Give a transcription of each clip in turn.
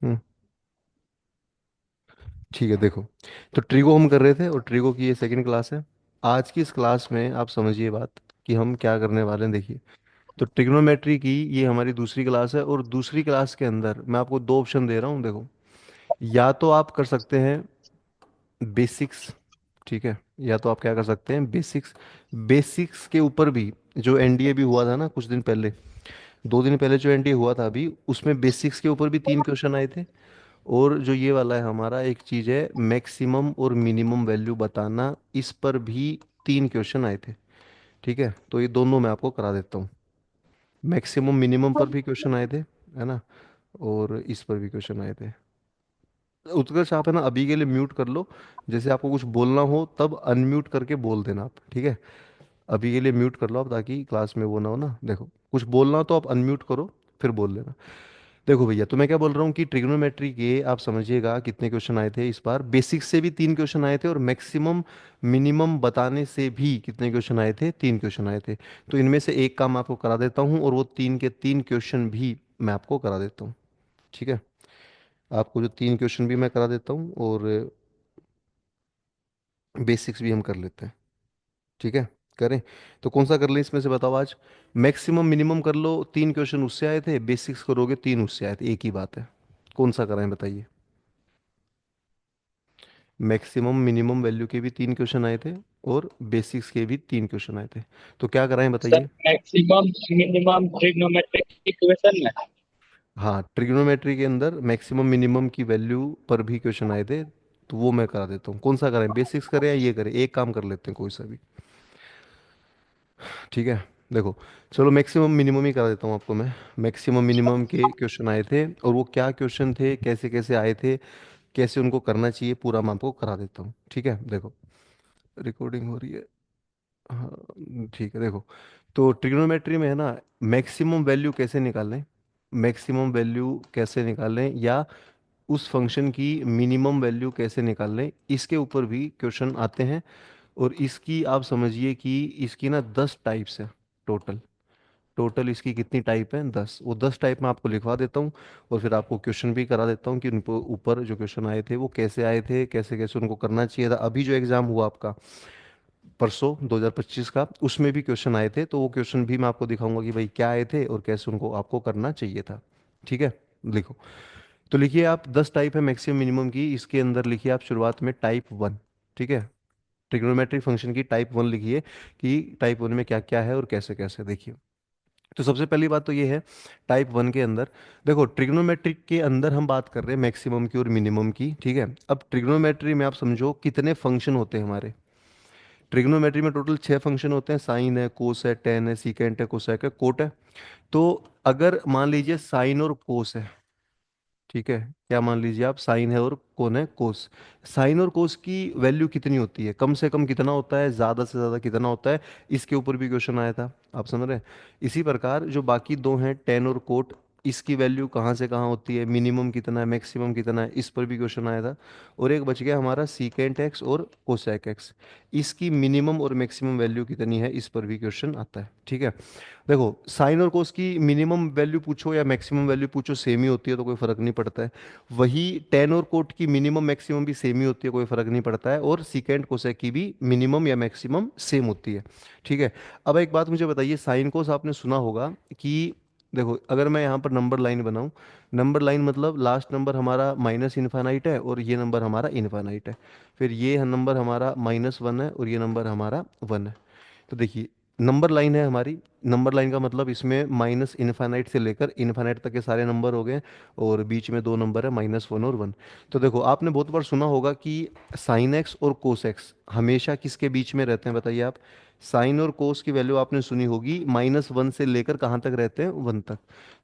हम्म। ठीक है, देखो। तो ट्रिगो हम कर रहे थे और ट्रिगो की ये सेकंड क्लास है। आज की इस क्लास में आप समझिए बात कि हम क्या करने वाले हैं, देखिए। तो ट्रिग्नोमेट्री की ये हमारी दूसरी क्लास है और दूसरी क्लास के अंदर मैं आपको दो ऑप्शन दे रहा हूँ, देखो। या तो आप कर सकते हैं बेसिक्स, ठीक है, या तो आप क्या कर सकते हैं बेसिक्स। बेसिक्स के ऊपर भी जो एनडीए भी हुआ था ना कुछ दिन पहले, 2 दिन पहले जो एनडीए हुआ था अभी, उसमें बेसिक्स के ऊपर भी 3 क्वेश्चन आए थे। और जो ये वाला है हमारा एक चीज़ है मैक्सिमम और मिनिमम वैल्यू बताना, इस पर भी 3 क्वेश्चन आए थे। ठीक है, तो ये दोनों मैं आपको करा देता हूँ। मैक्सिमम मिनिमम पर भी क्वेश्चन आए थे, है ना, और इस पर भी क्वेश्चन आए थे। उत्कर्ष आप है ना अभी के लिए म्यूट कर लो। जैसे आपको कुछ बोलना हो तब अनम्यूट करके बोल देना आप, ठीक है। अभी के लिए म्यूट कर लो आप, ताकि क्लास में वो ना हो ना, देखो कुछ बोलना हो तो आप अनम्यूट करो, फिर बोल लेना। देखो भैया, तो मैं क्या बोल रहा हूँ कि ट्रिग्नोमेट्री के आप समझिएगा कितने क्वेश्चन आए थे इस बार। बेसिक्स से भी 3 क्वेश्चन आए थे और मैक्सिमम मिनिमम बताने से भी कितने क्वेश्चन आए थे, 3 क्वेश्चन आए थे। तो इनमें से एक काम आपको करा देता हूँ और वो 3 के 3 क्वेश्चन भी मैं आपको करा देता हूँ। ठीक है, आपको जो 3 क्वेश्चन भी मैं करा देता हूँ और बेसिक्स भी हम कर लेते हैं। ठीक है, करें। तो कौन सा कर लें इसमें से बताओ आज। मैक्सिमम मिनिमम कर लो, 3 क्वेश्चन उससे आए थे, बेसिक्स करोगे 3 उससे आए थे, एक ही बात है। कौन सा कराएं बताइए। मैक्सिमम मिनिमम वैल्यू के भी 3 क्वेश्चन आए थे और बेसिक्स के भी 3 क्वेश्चन आए थे। तो क्या कराएं सर बताइए। मैक्सिमम मिनिमम ट्रिग्नोमेट्रिक इक्वेशन में। हाँ, ट्रिग्नोमेट्री के अंदर मैक्सिमम मिनिमम की वैल्यू पर भी क्वेश्चन आए थे, तो वो मैं करा देता हूँ। कौन सा कराएं, बेसिक्स करें या ये करें, एक काम कर लेते हैं कोई सा भी। ठीक है, देखो, चलो मैक्सिमम मिनिमम ही करा देता हूँ आपको मैं। मैक्सिमम मिनिमम के क्वेश्चन आए थे और वो क्या क्वेश्चन थे, कैसे कैसे आए थे, कैसे उनको करना चाहिए, पूरा मैं आपको करा देता हूँ। ठीक है, देखो, रिकॉर्डिंग हो रही है। हाँ ठीक है, देखो। तो ट्रिग्नोमेट्री में है ना, मैक्सिमम वैल्यू कैसे निकालें, मैक्सिमम वैल्यू कैसे निकालें, या उस फंक्शन की मिनिमम वैल्यू कैसे निकालें, इसके ऊपर भी क्वेश्चन आते हैं। और इसकी आप समझिए कि इसकी ना 10 टाइप्स है टोटल। टोटल इसकी कितनी टाइप है, 10। वो 10 टाइप मैं आपको लिखवा देता हूँ और फिर आपको क्वेश्चन भी करा देता हूँ कि उन पर ऊपर जो क्वेश्चन आए थे वो कैसे आए थे, कैसे कैसे उनको करना चाहिए था। अभी जो एग्जाम हुआ आपका परसों 2025 का, उसमें भी क्वेश्चन आए थे, तो वो क्वेश्चन भी मैं आपको दिखाऊंगा कि भाई क्या आए थे और कैसे उनको आपको करना चाहिए था। ठीक है, लिखो। तो लिखिए आप, 10 टाइप है मैक्सिमम मिनिमम की, इसके अंदर लिखिए आप शुरुआत में टाइप 1। ठीक है, ट्रिग्नोमेट्रिक फंक्शन की टाइप 1 लिखिए कि टाइप 1 में क्या क्या है और कैसे कैसे, देखिए। तो सबसे पहली बात तो ये है, टाइप 1 के अंदर देखो, ट्रिग्नोमेट्रिक के अंदर हम बात कर रहे हैं मैक्सिमम की और मिनिमम की। ठीक है, अब ट्रिग्नोमेट्री में आप समझो कितने फंक्शन होते हैं हमारे। ट्रिग्नोमेट्री में टोटल 6 फंक्शन होते हैं, साइन है, कोस है, टेन है, सीकेंट है, कोसेक है, कोट है। तो अगर मान लीजिए साइन और कोस है, ठीक है, क्या मान लीजिए आप, साइन है और कौन है, कोस। साइन और कोस की वैल्यू कितनी होती है, कम से कम कितना होता है, ज़्यादा से ज़्यादा कितना होता है, इसके ऊपर भी क्वेश्चन आया था। आप समझ रहे हैं। इसी प्रकार जो बाकी दो हैं, टेन और कोट, इसकी वैल्यू कहाँ से कहाँ होती है, मिनिमम कितना है, मैक्सिमम कितना है, इस पर भी क्वेश्चन आया था। और एक बच गया हमारा सीकेंट एक्स और कोसेक एक्स, इसकी मिनिमम और मैक्सिमम वैल्यू कितनी है, इस पर भी क्वेश्चन आता है। ठीक है, देखो, साइन और कोस की मिनिमम वैल्यू पूछो या मैक्सिमम वैल्यू पूछो, सेम ही होती है, तो कोई फर्क नहीं पड़ता है। वही टेन और कोट की मिनिमम मैक्सिमम भी सेम ही होती है, कोई फर्क नहीं पड़ता है। और सीकेंट कोसेक की भी मिनिमम या मैक्सिमम सेम होती है। ठीक है, अब एक बात मुझे बताइए, साइन कोस आपने सुना होगा कि, देखो अगर मैं यहाँ पर नंबर लाइन बनाऊँ, नंबर लाइन मतलब लास्ट नंबर हमारा माइनस इन्फानाइट है और ये नंबर हमारा इन्फानाइट है। फिर ये नंबर हमारा -1 है और ये नंबर हमारा 1 है। तो देखिए, नंबर लाइन है हमारी। नंबर लाइन का मतलब इसमें माइनस इन्फानाइट से लेकर इन्फानाइट तक के सारे नंबर हो गए और बीच में दो नंबर है, -1 और 1। तो देखो, आपने बहुत बार सुना होगा कि साइन एक्स और कोस एक्स हमेशा किसके बीच में रहते हैं बताइए आप। साइन और कोस की वैल्यू आपने सुनी होगी, -1 से लेकर कहाँ तक रहते हैं, 1 तक।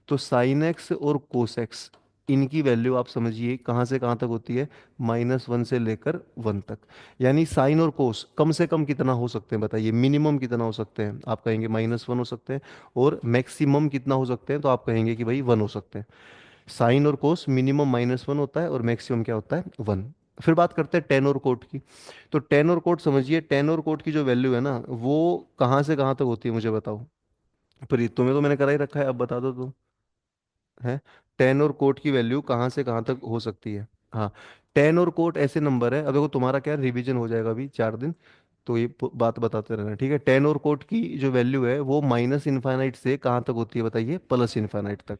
तो साइन एक्स और कोस एक्स, इनकी वैल्यू आप समझिए कहाँ से कहाँ तक होती है, -1 से लेकर 1 तक। यानी साइन और कोस कम से कम कितना हो सकते हैं बताइए, मिनिमम कितना हो सकते हैं, आप कहेंगे -1 हो सकते हैं। और मैक्सिमम कितना हो सकते हैं, तो आप कहेंगे कि भाई 1 हो सकते हैं। साइन और कोस मिनिमम -1 होता है और मैक्सिमम क्या होता है, 1। फिर बात करते हैं टेन और कोट की। तो टेन और कोट समझिए, टेन और कोट की जो वैल्यू है ना, वो कहाँ से कहाँ तक होती है मुझे बताओ। पर तुम्हें तो मैंने करा ही रखा है, अब बता दो तुम। है, टेन और कोट की वैल्यू कहाँ से कहाँ तक हो सकती है। हाँ, टेन और कोट ऐसे नंबर है, अब देखो तुम्हारा क्या रिवीजन हो जाएगा अभी 4 दिन, तो ये बात बताते रहना, ठीक है। टेन और कोट की जो वैल्यू है वो माइनस इन्फाइनाइट से कहाँ तक होती है बताइए, प्लस इन्फाइनाइट तक।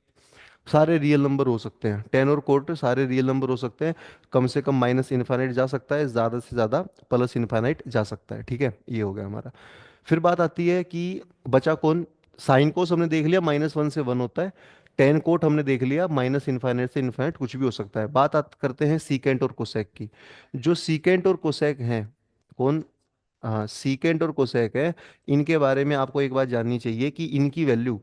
सारे रियल नंबर हो सकते हैं, टेन और कोट सारे रियल नंबर हो सकते हैं। कम से कम माइनस इन्फाइनाइट जा सकता है, ज़्यादा से ज़्यादा प्लस इन्फाइनाइट जा सकता है, ठीक है। ये हो गया हमारा। फिर बात आती है कि बचा कौन। साइन कोस हमने देख लिया, -1 से 1 होता है। टेन कोट हमने देख लिया, माइनस इन्फाइनाइट से इन्फाइनाइट कुछ भी हो सकता है। करते हैं सीकेंट और कोसेक की। जो सीकेंट और कोसेक हैं, कौन, हाँ सीकेंट और कोसेक है, इनके बारे में आपको एक बात जाननी चाहिए कि इनकी वैल्यू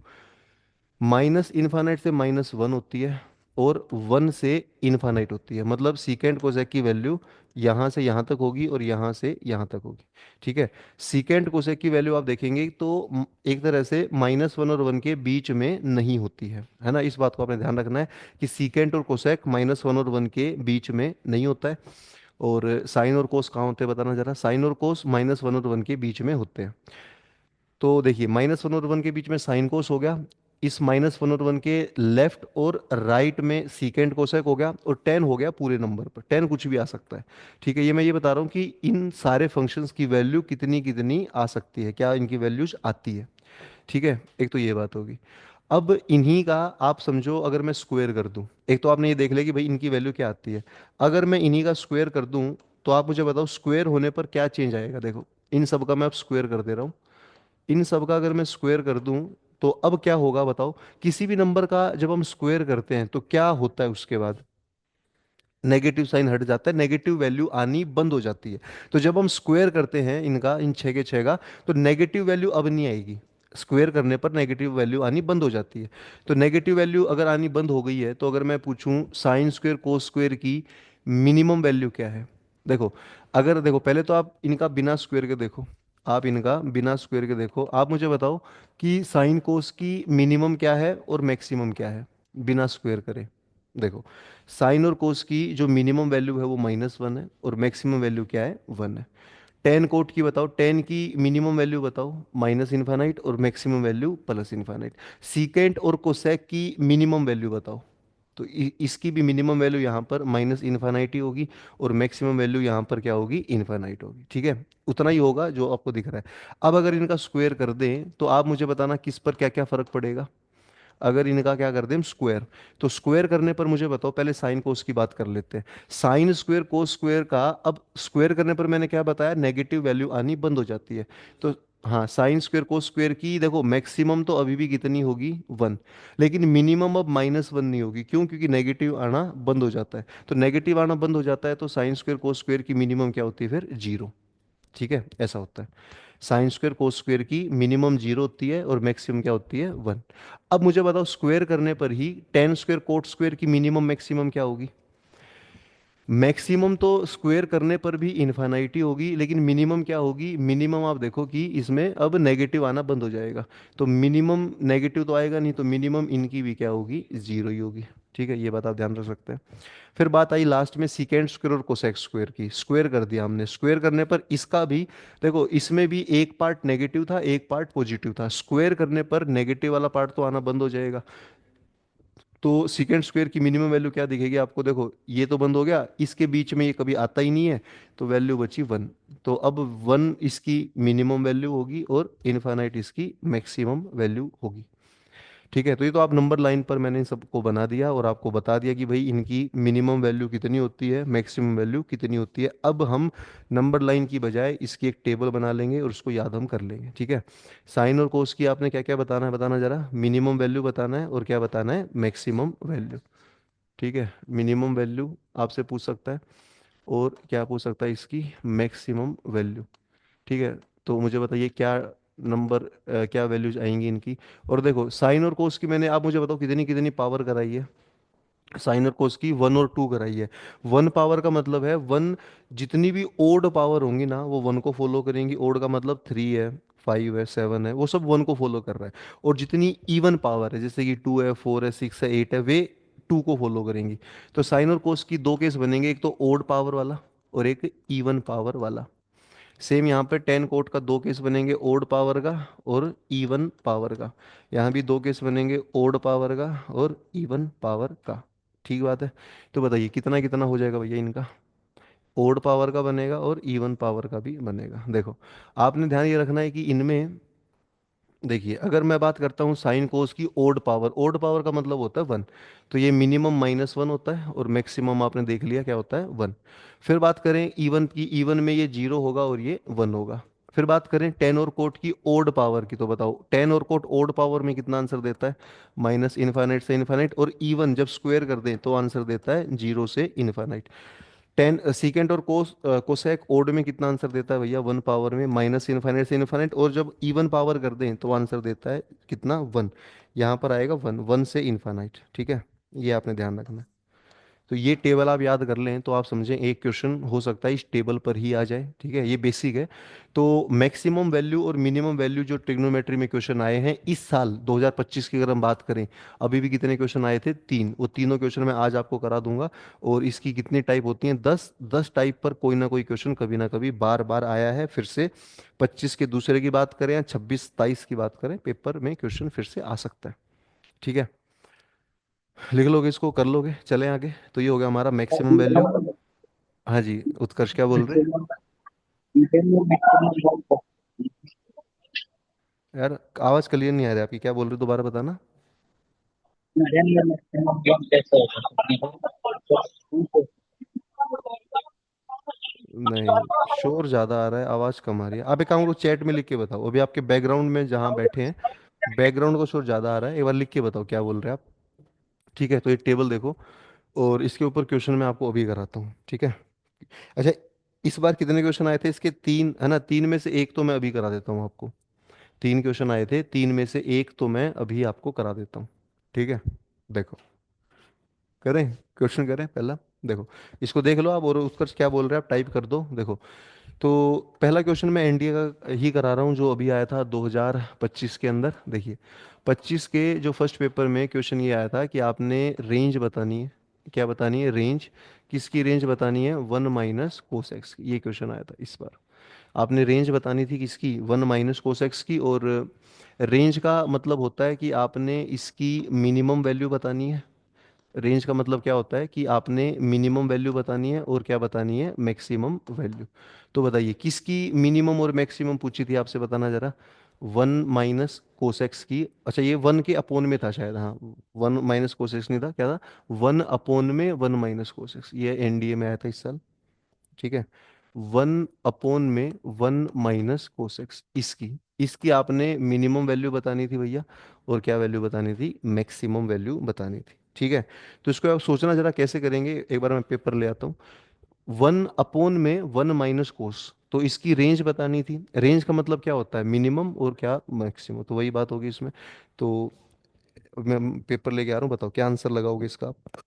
माइनस इन्फानाइट से -1 होती है और 1 से इन्फानाइट होती है। मतलब सीकेंट कोसेक की वैल्यू यहाँ से यहाँ तक होगी और यहाँ से यहाँ तक होगी, ठीक है। सीकेंट कोसेक की वैल्यू आप देखेंगे तो एक तरह से -1 और 1 के बीच में नहीं होती है ना। इस बात को आपने ध्यान रखना है कि सीकेंट और कोसेक -1 और 1 के बीच में नहीं होता है। और साइन और कोस कहाँ होते हैं बताना जरा। साइन और कोस -1 और 1 के बीच में होते हैं। तो देखिए -1 और 1 के बीच में साइन कोस हो गया, इस -1 और 1 के लेफ्ट और राइट में सीकेंट कोसेक हो गया, और टेन हो गया पूरे नंबर पर। टेन कुछ भी आ सकता है, ठीक है। ये मैं ये बता रहा हूँ कि इन सारे फंक्शंस की वैल्यू कितनी कितनी आ सकती है, क्या इनकी वैल्यूज आती है, ठीक है। एक तो ये बात होगी। अब इन्हीं का आप समझो, अगर मैं स्क्वायर कर दूं, एक तो आपने ये देख लिया कि भाई इनकी वैल्यू क्या आती है। अगर मैं इन्हीं का स्क्वायर कर दूं तो आप मुझे बताओ स्क्वायर होने पर क्या चेंज आएगा। देखो इन सब का मैं अब स्क्वायर कर दे रहा हूँ, इन सब का अगर मैं स्क्वायर कर दूं तो अब क्या होगा बताओ। किसी भी नंबर का जब हम स्क्वायर करते हैं तो क्या होता है उसके बाद, नेगेटिव साइन हट जाता है, नेगेटिव वैल्यू आनी बंद हो जाती है। तो जब हम स्क्वायर करते हैं इनका, इन छः के छः का, तो नेगेटिव वैल्यू अब नहीं आएगी। स्क्वायर करने पर नेगेटिव वैल्यू आनी बंद हो जाती है। तो नेगेटिव वैल्यू अगर आनी बंद हो गई है, तो अगर मैं पूछूं साइन स्क्वायर कोस स्क्वायर की मिनिमम वैल्यू क्या है। देखो, अगर देखो पहले तो आप इनका बिना स्क्वायर के देखो, आप इनका बिना स्क्वायर के देखो, आप मुझे बताओ कि साइन कोस की मिनिमम क्या है और मैक्सिमम क्या है बिना स्क्वायर करे। देखो, साइन और कोस की जो मिनिमम वैल्यू है वो -1 है और मैक्सिमम वैल्यू क्या है, 1 है। टेन कोट की बताओ, टेन की मिनिमम वैल्यू बताओ, माइनस इन्फानाइट, और maximum value plus infinite. Secant और कोसेक की मिनिमम वैल्यू बताओ। तो इसकी भी मिनिमम वैल्यू यहाँ पर माइनस इन्फानाइट ही होगी, और मैक्सिमम वैल्यू यहाँ पर क्या होगी, इन्फानाइट होगी, ठीक है। उतना ही होगा जो आपको दिख रहा है। अब अगर इनका स्क्वायर कर दें तो आप मुझे बताना किस पर क्या क्या फर्क पड़ेगा। अगर इनका क्या कर दें हम स्क्वायर, तो स्क्वायर करने पर मुझे बताओ, पहले साइन कोस की बात कर लेते हैं। साइन स्क्वायर कोस स्क्वायर का अब स्क्वायर करने पर मैंने क्या बताया, नेगेटिव वैल्यू आनी बंद हो जाती है। तो हाँ, साइन स्क्वायर कोस स्क्वायर की देखो मैक्सिमम तो अभी भी कितनी होगी, 1। लेकिन मिनिमम अब -1 नहीं होगी, क्यों, क्योंकि नेगेटिव आना बंद हो जाता है। तो नेगेटिव आना बंद हो जाता है तो साइन स्क्वायर कोस स्क्वायर की मिनिमम क्या होती है फिर, 0, ठीक है। ऐसा होता है, साइन स्क्वायर कोस स्क्वायर की मिनिमम 0 होती है और मैक्सिमम क्या होती है, 1। अब मुझे बताओ स्क्वायर करने पर ही टेन स्क्वायर कोट स्क्वायर की मिनिमम मैक्सिमम क्या होगी। मैक्सिमम तो स्क्वायर करने पर भी इन्फाइनाइटी होगी, लेकिन मिनिमम क्या होगी, मिनिमम आप देखो कि इसमें अब नेगेटिव आना बंद हो जाएगा। तो मिनिमम नेगेटिव तो आएगा नहीं, तो मिनिमम इनकी भी क्या होगी, 0 ही होगी, ठीक है। ये बात आप ध्यान रख सकते हैं। फिर बात आई लास्ट में सीकेंट स्क्वायर और कोसेक स्क्वायर की। स्क्वायर कर दिया हमने, स्क्वायर करने पर इसका भी देखो, इसमें भी एक पार्ट नेगेटिव था एक पार्ट पॉजिटिव था। स्क्वायर करने पर नेगेटिव वाला पार्ट तो आना बंद हो जाएगा। तो सीकेंट स्क्वायर की मिनिमम वैल्यू क्या दिखेगी आपको, देखो ये तो बंद हो गया, इसके बीच में ये कभी आता ही नहीं है, तो वैल्यू बची 1। तो अब 1 इसकी मिनिमम वैल्यू होगी और इनफाइनाइट इसकी मैक्सिमम वैल्यू होगी, ठीक है। तो ये तो आप नंबर लाइन पर मैंने इन सबको बना दिया और आपको बता दिया कि भाई इनकी मिनिमम वैल्यू कितनी होती है, मैक्सिमम वैल्यू कितनी होती है। अब हम नंबर लाइन की बजाय इसकी एक टेबल बना लेंगे और उसको याद हम कर लेंगे, ठीक है। साइन और कोस की आपने क्या क्या बताना है, बताना जरा। मिनिमम वैल्यू बताना है और क्या बताना है, मैक्सिमम वैल्यू, ठीक है। मिनिमम वैल्यू आपसे पूछ सकता है और क्या पूछ सकता है, इसकी मैक्सिमम वैल्यू, ठीक है। तो मुझे बताइए क्या नंबर, क्या वैल्यूज आएंगी इनकी। और देखो साइन और कोस की मैंने, आप मुझे बताओ कितनी कितनी पावर कराई है। साइन और कोस की 1 और 2 कराई है। 1 पावर का मतलब है 1, जितनी भी ओड पावर होंगी ना वो 1 को फॉलो करेंगी। ओड का मतलब 3 है, 5 है, 7 है, वो सब 1 को फॉलो कर रहा है। और जितनी इवन पावर है, जैसे कि 2 है, 4 है, 6 है, 8 है, वे 2 को फॉलो करेंगी। तो साइन और कोस की दो केस बनेंगे, एक तो ओड पावर वाला और एक इवन पावर वाला, सेम यहाँ पे 10 कोट का दो केस बनेंगे, ओड पावर का और इवन पावर का। यहाँ भी दो केस बनेंगे, ओड पावर का और इवन पावर का। ठीक बात है। तो बताइए कितना कितना हो जाएगा भैया इनका। ओड पावर का बनेगा और इवन पावर का भी बनेगा। देखो, आपने ध्यान ये रखना है कि इनमें, देखिए अगर मैं बात करता हूँ साइन कोस की, ओड पावर का मतलब होता है 1। तो ये मिनिमम -1 होता है और मैक्सिमम आपने देख लिया क्या होता है, 1। फिर बात करें इवन की, इवन में ये 0 होगा और ये 1 होगा। फिर बात करें टेन और कोट की ओड पावर की, तो बताओ टेन और कोट ओड पावर में कितना आंसर देता है, -इनफाइनाइट से इनफाइनाइट। और इवन जब स्क्वायर कर दें तो आंसर देता है 0 से इनफाइनाइट। टेन सीकेंट और कोसेक ओड में कितना आंसर देता है भैया, 1 पावर में -इनफाइनाइट से इनफाइनाइट। और जब इवन पावर कर दें तो आंसर देता है कितना, 1। यहाँ पर आएगा 1, 1 से इनफाइनाइट। ठीक है, ये आपने ध्यान रखना है। तो ये टेबल आप याद कर लें तो आप समझें एक क्वेश्चन हो सकता है इस टेबल पर ही आ जाए। ठीक है, ये बेसिक है। तो मैक्सिमम वैल्यू और मिनिमम वैल्यू जो ट्रिग्नोमेट्री में क्वेश्चन आए हैं इस साल 2025 की अगर हम बात करें, अभी भी कितने क्वेश्चन आए थे, तीन। वो तीनों क्वेश्चन मैं आज आपको करा दूंगा। और इसकी कितनी टाइप होती हैं, 10, 10 टाइप पर कोई ना कोई क्वेश्चन कभी ना कभी बार बार आया है फिर से। 25 के दूसरे की बात करें या 26 27 की बात करें, पेपर में क्वेश्चन फिर से आ सकता है। ठीक है, लिख लोगे इसको, कर लोगे, चलें आगे। तो ये हो गया हमारा मैक्सिमम वैल्यू। हाँ जी, उत्कर्ष क्या बोल रहे हैं। यार आवाज़ क्लियर नहीं आ रही आपकी, क्या बोल रहे हो, दोबारा बताना। कैसे होगा? नहीं, शोर ज़्यादा आ रहा है, आवाज़ कम आ रही है। आप एक काम करो, चैट में लिख के बताओ, अभी आपके बैकग्राउंड में जहाँ बैठे हैं बैकग्राउंड का शोर ज़्यादा आ रहा है, एक बार लिख के बताओ क्या बोल रहे हैं आप। ठीक है, तो ये टेबल देखो और इसके ऊपर क्वेश्चन मैं आपको अभी कराता हूँ। ठीक है। अच्छा, इस बार कितने क्वेश्चन आए थे, इसके तीन है ना, तीन में से एक तो मैं अभी करा देता हूँ आपको। तीन क्वेश्चन आए थे, तीन में से एक तो मैं अभी आपको करा देता हूँ। ठीक है, देखो, करें, क्वेश्चन करें पहला। देखो, इसको देख लो आप और उत्कर्ष क्या बोल रहे हैं आप टाइप कर दो। देखो, तो पहला क्वेश्चन मैं एनडीए का ही करा रहा हूँ जो अभी आया था 2025 के अंदर। देखिए, 25 के जो फर्स्ट पेपर में क्वेश्चन ये आया था कि आपने रेंज बतानी है। क्या बतानी है, रेंज। किसकी रेंज बतानी है, 1 - कोस एक्स की। ये क्वेश्चन आया था इस बार। आपने रेंज बतानी थी किसकी, 1 - कोस एक्स की। और रेंज का मतलब होता है कि आपने इसकी मिनिमम वैल्यू बतानी है। रेंज का मतलब क्या होता है कि आपने मिनिमम वैल्यू बतानी है और क्या बतानी है, मैक्सिमम वैल्यू। तो बताइए किसकी मिनिमम और मैक्सिमम पूछी थी आपसे, बताना जरा। 1 - कोसेक्स की। अच्छा, ये 1 के अपोन में था शायद, हाँ। 1 - कोसेक्स नहीं था, क्या था, 1 अपोन में 1 - कोसेक्स। ये एनडीए में आया था इस साल। ठीक है, 1 अपोन में 1 - कोसेक्स, इसकी इसकी आपने मिनिमम वैल्यू बतानी थी भैया। और क्या वैल्यू बतानी थी, मैक्सिमम वैल्यू बतानी थी। ठीक है, तो इसको आप सोचना जरा कैसे करेंगे, एक बार मैं पेपर ले आता हूँ। 1 अपोन में 1 - कोस, तो इसकी रेंज बतानी थी। रेंज का मतलब क्या होता है, मिनिमम और क्या मैक्सिमम, तो वही बात होगी इसमें। तो मैं पेपर लेके आ रहा हूँ, बताओ क्या आंसर लगाओगे इसका आप।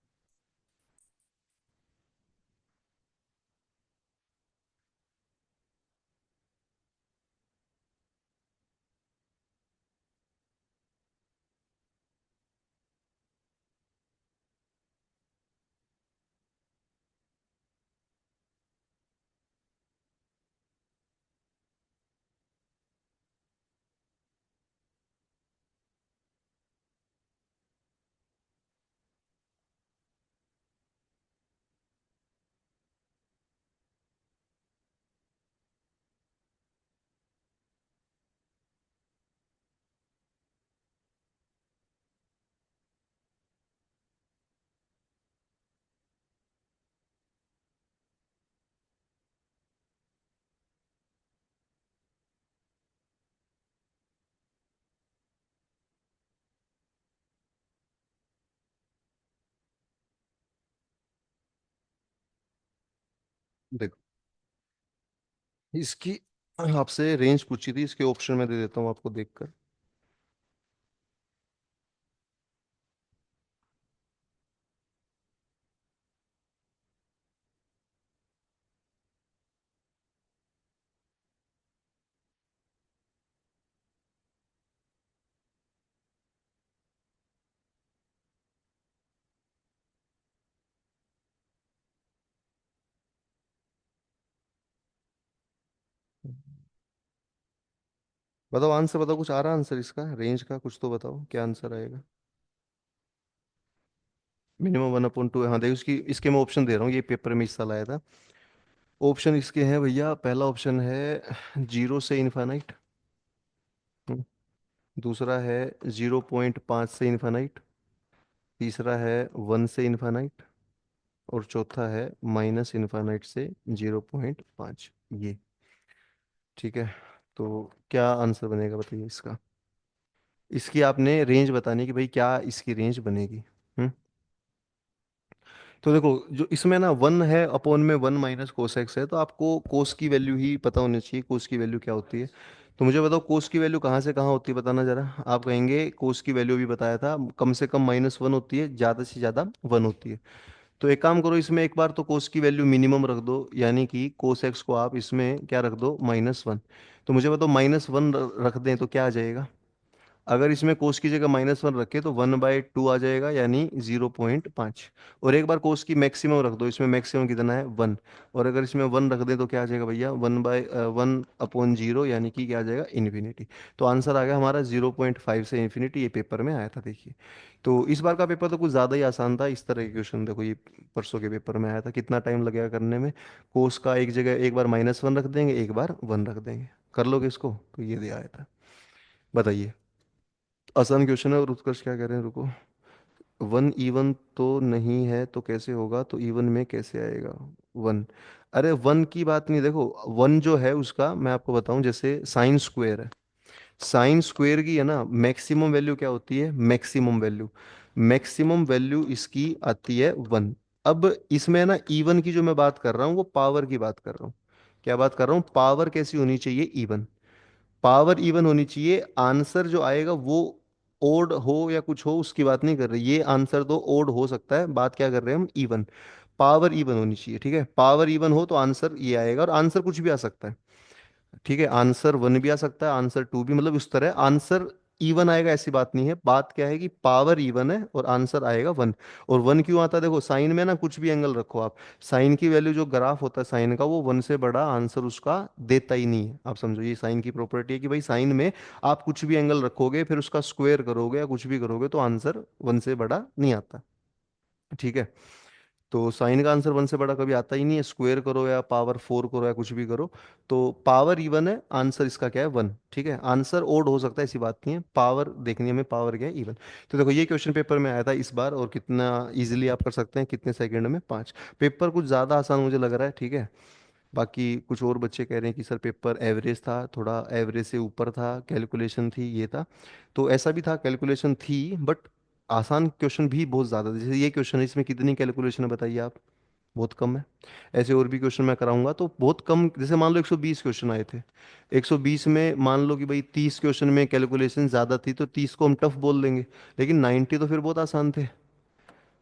देखो, इसकी आपसे रेंज पूछी थी, इसके ऑप्शन में दे देता हूँ आपको देखकर। बताओ आंसर, बताओ, कुछ आ रहा आंसर इसका, रेंज का कुछ तो बताओ, क्या आंसर आएगा। मिनिमम 1/2, हाँ देखो इसकी, इसके मैं ऑप्शन दे रहा हूँ, ये पेपर में इस साल आया था। ऑप्शन इसके हैं भैया, पहला ऑप्शन है 0 से इनफाइनाइट। दूसरा है 0.5 से इनफाइनाइट। तीसरा है 1 से इनफाइनाइट। और चौथा है -इनफाइनाइट से 0.5, ये। ठीक है, तो क्या आंसर बनेगा बताइए इसका। इसकी आपने रेंज बतानी है कि भाई क्या इसकी रेंज बनेगी। हम्म। तो देखो, जो इसमें ना 1 है अपॉन में 1 - cos x है, तो आपको कोस की वैल्यू ही पता होनी चाहिए, कोस की वैल्यू क्या होती है। तो मुझे बताओ कोस की वैल्यू कहाँ से कहाँ होती है, बताना जरा। आप कहेंगे कोस की वैल्यू भी बताया था, कम से कम -1 होती है, ज़्यादा से ज़्यादा 1 होती है। तो एक काम करो, इसमें एक बार तो कोस की वैल्यू मिनिमम रख दो, यानी कि कोस एक्स को आप इसमें क्या रख दो, -1। तो मुझे बताओ -1 रख दें तो क्या आ जाएगा। अगर इसमें कोस की जगह -1 रखे तो 1/2 आ जाएगा, यानी 0.5। और एक बार कोस की मैक्सिमम रख दो, इसमें मैक्सिमम कितना है, 1। और अगर इसमें 1 रख दें तो क्या आ जाएगा भैया, 1/1/0, यानी कि क्या आ जाएगा, इन्फिनिटी। तो आंसर आ गया हमारा 0.5 से इन्फिनिटी, ये पेपर में आया था देखिए। तो इस बार का पेपर तो कुछ ज़्यादा ही आसान था, इस तरह के क्वेश्चन देखो ये परसों के पेपर में आया था, कितना टाइम लगेगा करने में। कोस का एक जगह एक बार -1 रख देंगे, एक बार 1 रख देंगे, कर लोगे इसको, तो ये दिया आया था। बताइए। आसान क्वेश्चन है, और उत्कर्ष क्या कह रहे हैं, रुको। 1 इवन तो नहीं है तो कैसे होगा, तो इवन में कैसे आएगा 1। अरे 1 की बात नहीं, देखो 1 जो है उसका मैं आपको बताऊं, जैसे साइन स्क्वायर है। साइन स्क्वायर की है ना मैक्सिमम वैल्यू क्या होती है, मैक्सिमम वैल्यू। मैक्सिमम वैल्यू इसकी आती है 1। अब इसमें ना इवन की जो मैं बात कर रहा हूँ वो पावर की बात कर रहा हूँ। क्या बात कर रहा हूँ, पावर कैसी होनी चाहिए, इवन। पावर इवन होनी चाहिए, आंसर जो आएगा वो ओड हो या कुछ हो उसकी बात नहीं कर रहे, ये आंसर तो ओड हो सकता है, बात क्या कर रहे हैं हम, इवन। पावर इवन होनी चाहिए, ठीक है, पावर इवन हो तो आंसर ये आएगा, और आंसर कुछ भी आ सकता है। ठीक है, आंसर 1 भी आ सकता है, आंसर 2 भी, मतलब उस तरह आंसर इवन आएगा, ऐसी बात नहीं है। बात क्या है कि पावर इवन है और आंसर आएगा 1। और 1 क्यों आता है, देखो साइन में ना कुछ भी एंगल रखो आप, साइन की वैल्यू जो ग्राफ होता है साइन का, वो 1 से बड़ा आंसर उसका देता ही नहीं है। आप समझो, ये साइन की प्रॉपर्टी है कि भाई साइन में आप कुछ भी एंगल रखोगे, फिर उसका स्क्वायर करोगे या कुछ भी करोगे, तो आंसर 1 से बड़ा नहीं आता। ठीक है, तो साइन का आंसर 1 से बड़ा कभी आता ही नहीं है, स्क्वायर करो या पावर 4 करो या कुछ भी करो। तो पावर इवन है, आंसर इसका क्या है, 1। ठीक है, आंसर ओड हो सकता है, ऐसी बात नहीं है, पावर देखनी है हमें, पावर क्या है, इवन। तो देखो ये क्वेश्चन पेपर में आया था इस बार, और कितना इजीली आप कर सकते हैं, कितने सेकंड में, 5। पेपर कुछ ज़्यादा आसान मुझे लग रहा है, ठीक है। बाकी कुछ और बच्चे कह रहे हैं कि सर पेपर एवरेज था, थोड़ा एवरेज से ऊपर था, कैलकुलेशन थी, ये था। तो ऐसा भी था, कैलकुलेशन थी, बट आसान क्वेश्चन भी बहुत ज़्यादा थे। जैसे ये क्वेश्चन है, इसमें कितनी कैलकुलेशन है बताइए आप, बहुत कम है। ऐसे और भी क्वेश्चन मैं कराऊंगा तो बहुत कम, जैसे मान लो 120 क्वेश्चन आए थे, 120 में मान लो कि भाई 30 क्वेश्चन में कैलकुलेशन ज़्यादा थी, तो 30 को हम टफ बोल देंगे। लेकिन 90 तो फिर बहुत आसान थे।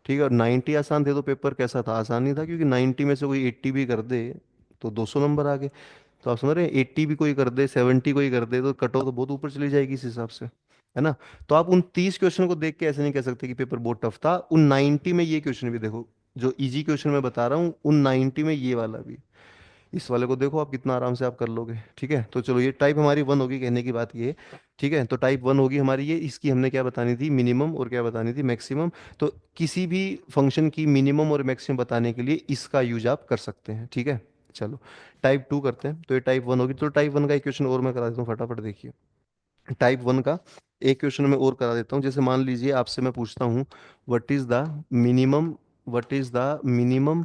ठीक है, और 90 आसान थे तो पेपर कैसा था, आसान नहीं था, क्योंकि 90 में से कोई 80 भी कर दे तो 200 नंबर आ गए। तो आप समझ रहे हैं, 80 भी कोई कर दे, 70 कोई कर दे, तो कट ऑफ तो बहुत ऊपर चली जाएगी इस हिसाब से, है ना। तो आप उन 30 क्वेश्चन को देख के ऐसे नहीं कह सकते कि पेपर बहुत टफ था। उन 90 में ये क्वेश्चन भी देखो, जो इजी क्वेश्चन मैं बता रहा हूँ, उन 90 में ये वाला भी। इस वाले को देखो आप, कितना आराम से आप कर लोगे। ठीक है, तो चलो ये टाइप हमारी 1 होगी, कहने की बात ये है। ठीक है, तो टाइप 1 होगी हमारी ये, इसकी हमने क्या बतानी थी, मिनिमम, और क्या बतानी थी, मैक्सिमम। तो किसी भी फंक्शन की मिनिमम और मैक्सिमम बताने के लिए इसका यूज आप कर सकते हैं। ठीक है, चलो टाइप 2 करते हैं, तो ये टाइप 1 होगी। तो टाइप 1 का एक क्वेश्चन और मैं करा देता हूँ, फटाफट देखिए। टाइप 1 का एक क्वेश्चन मैं और करा देता हूँ। जैसे मान लीजिए आपसे मैं पूछता हूँ, what is the minimum, what is the minimum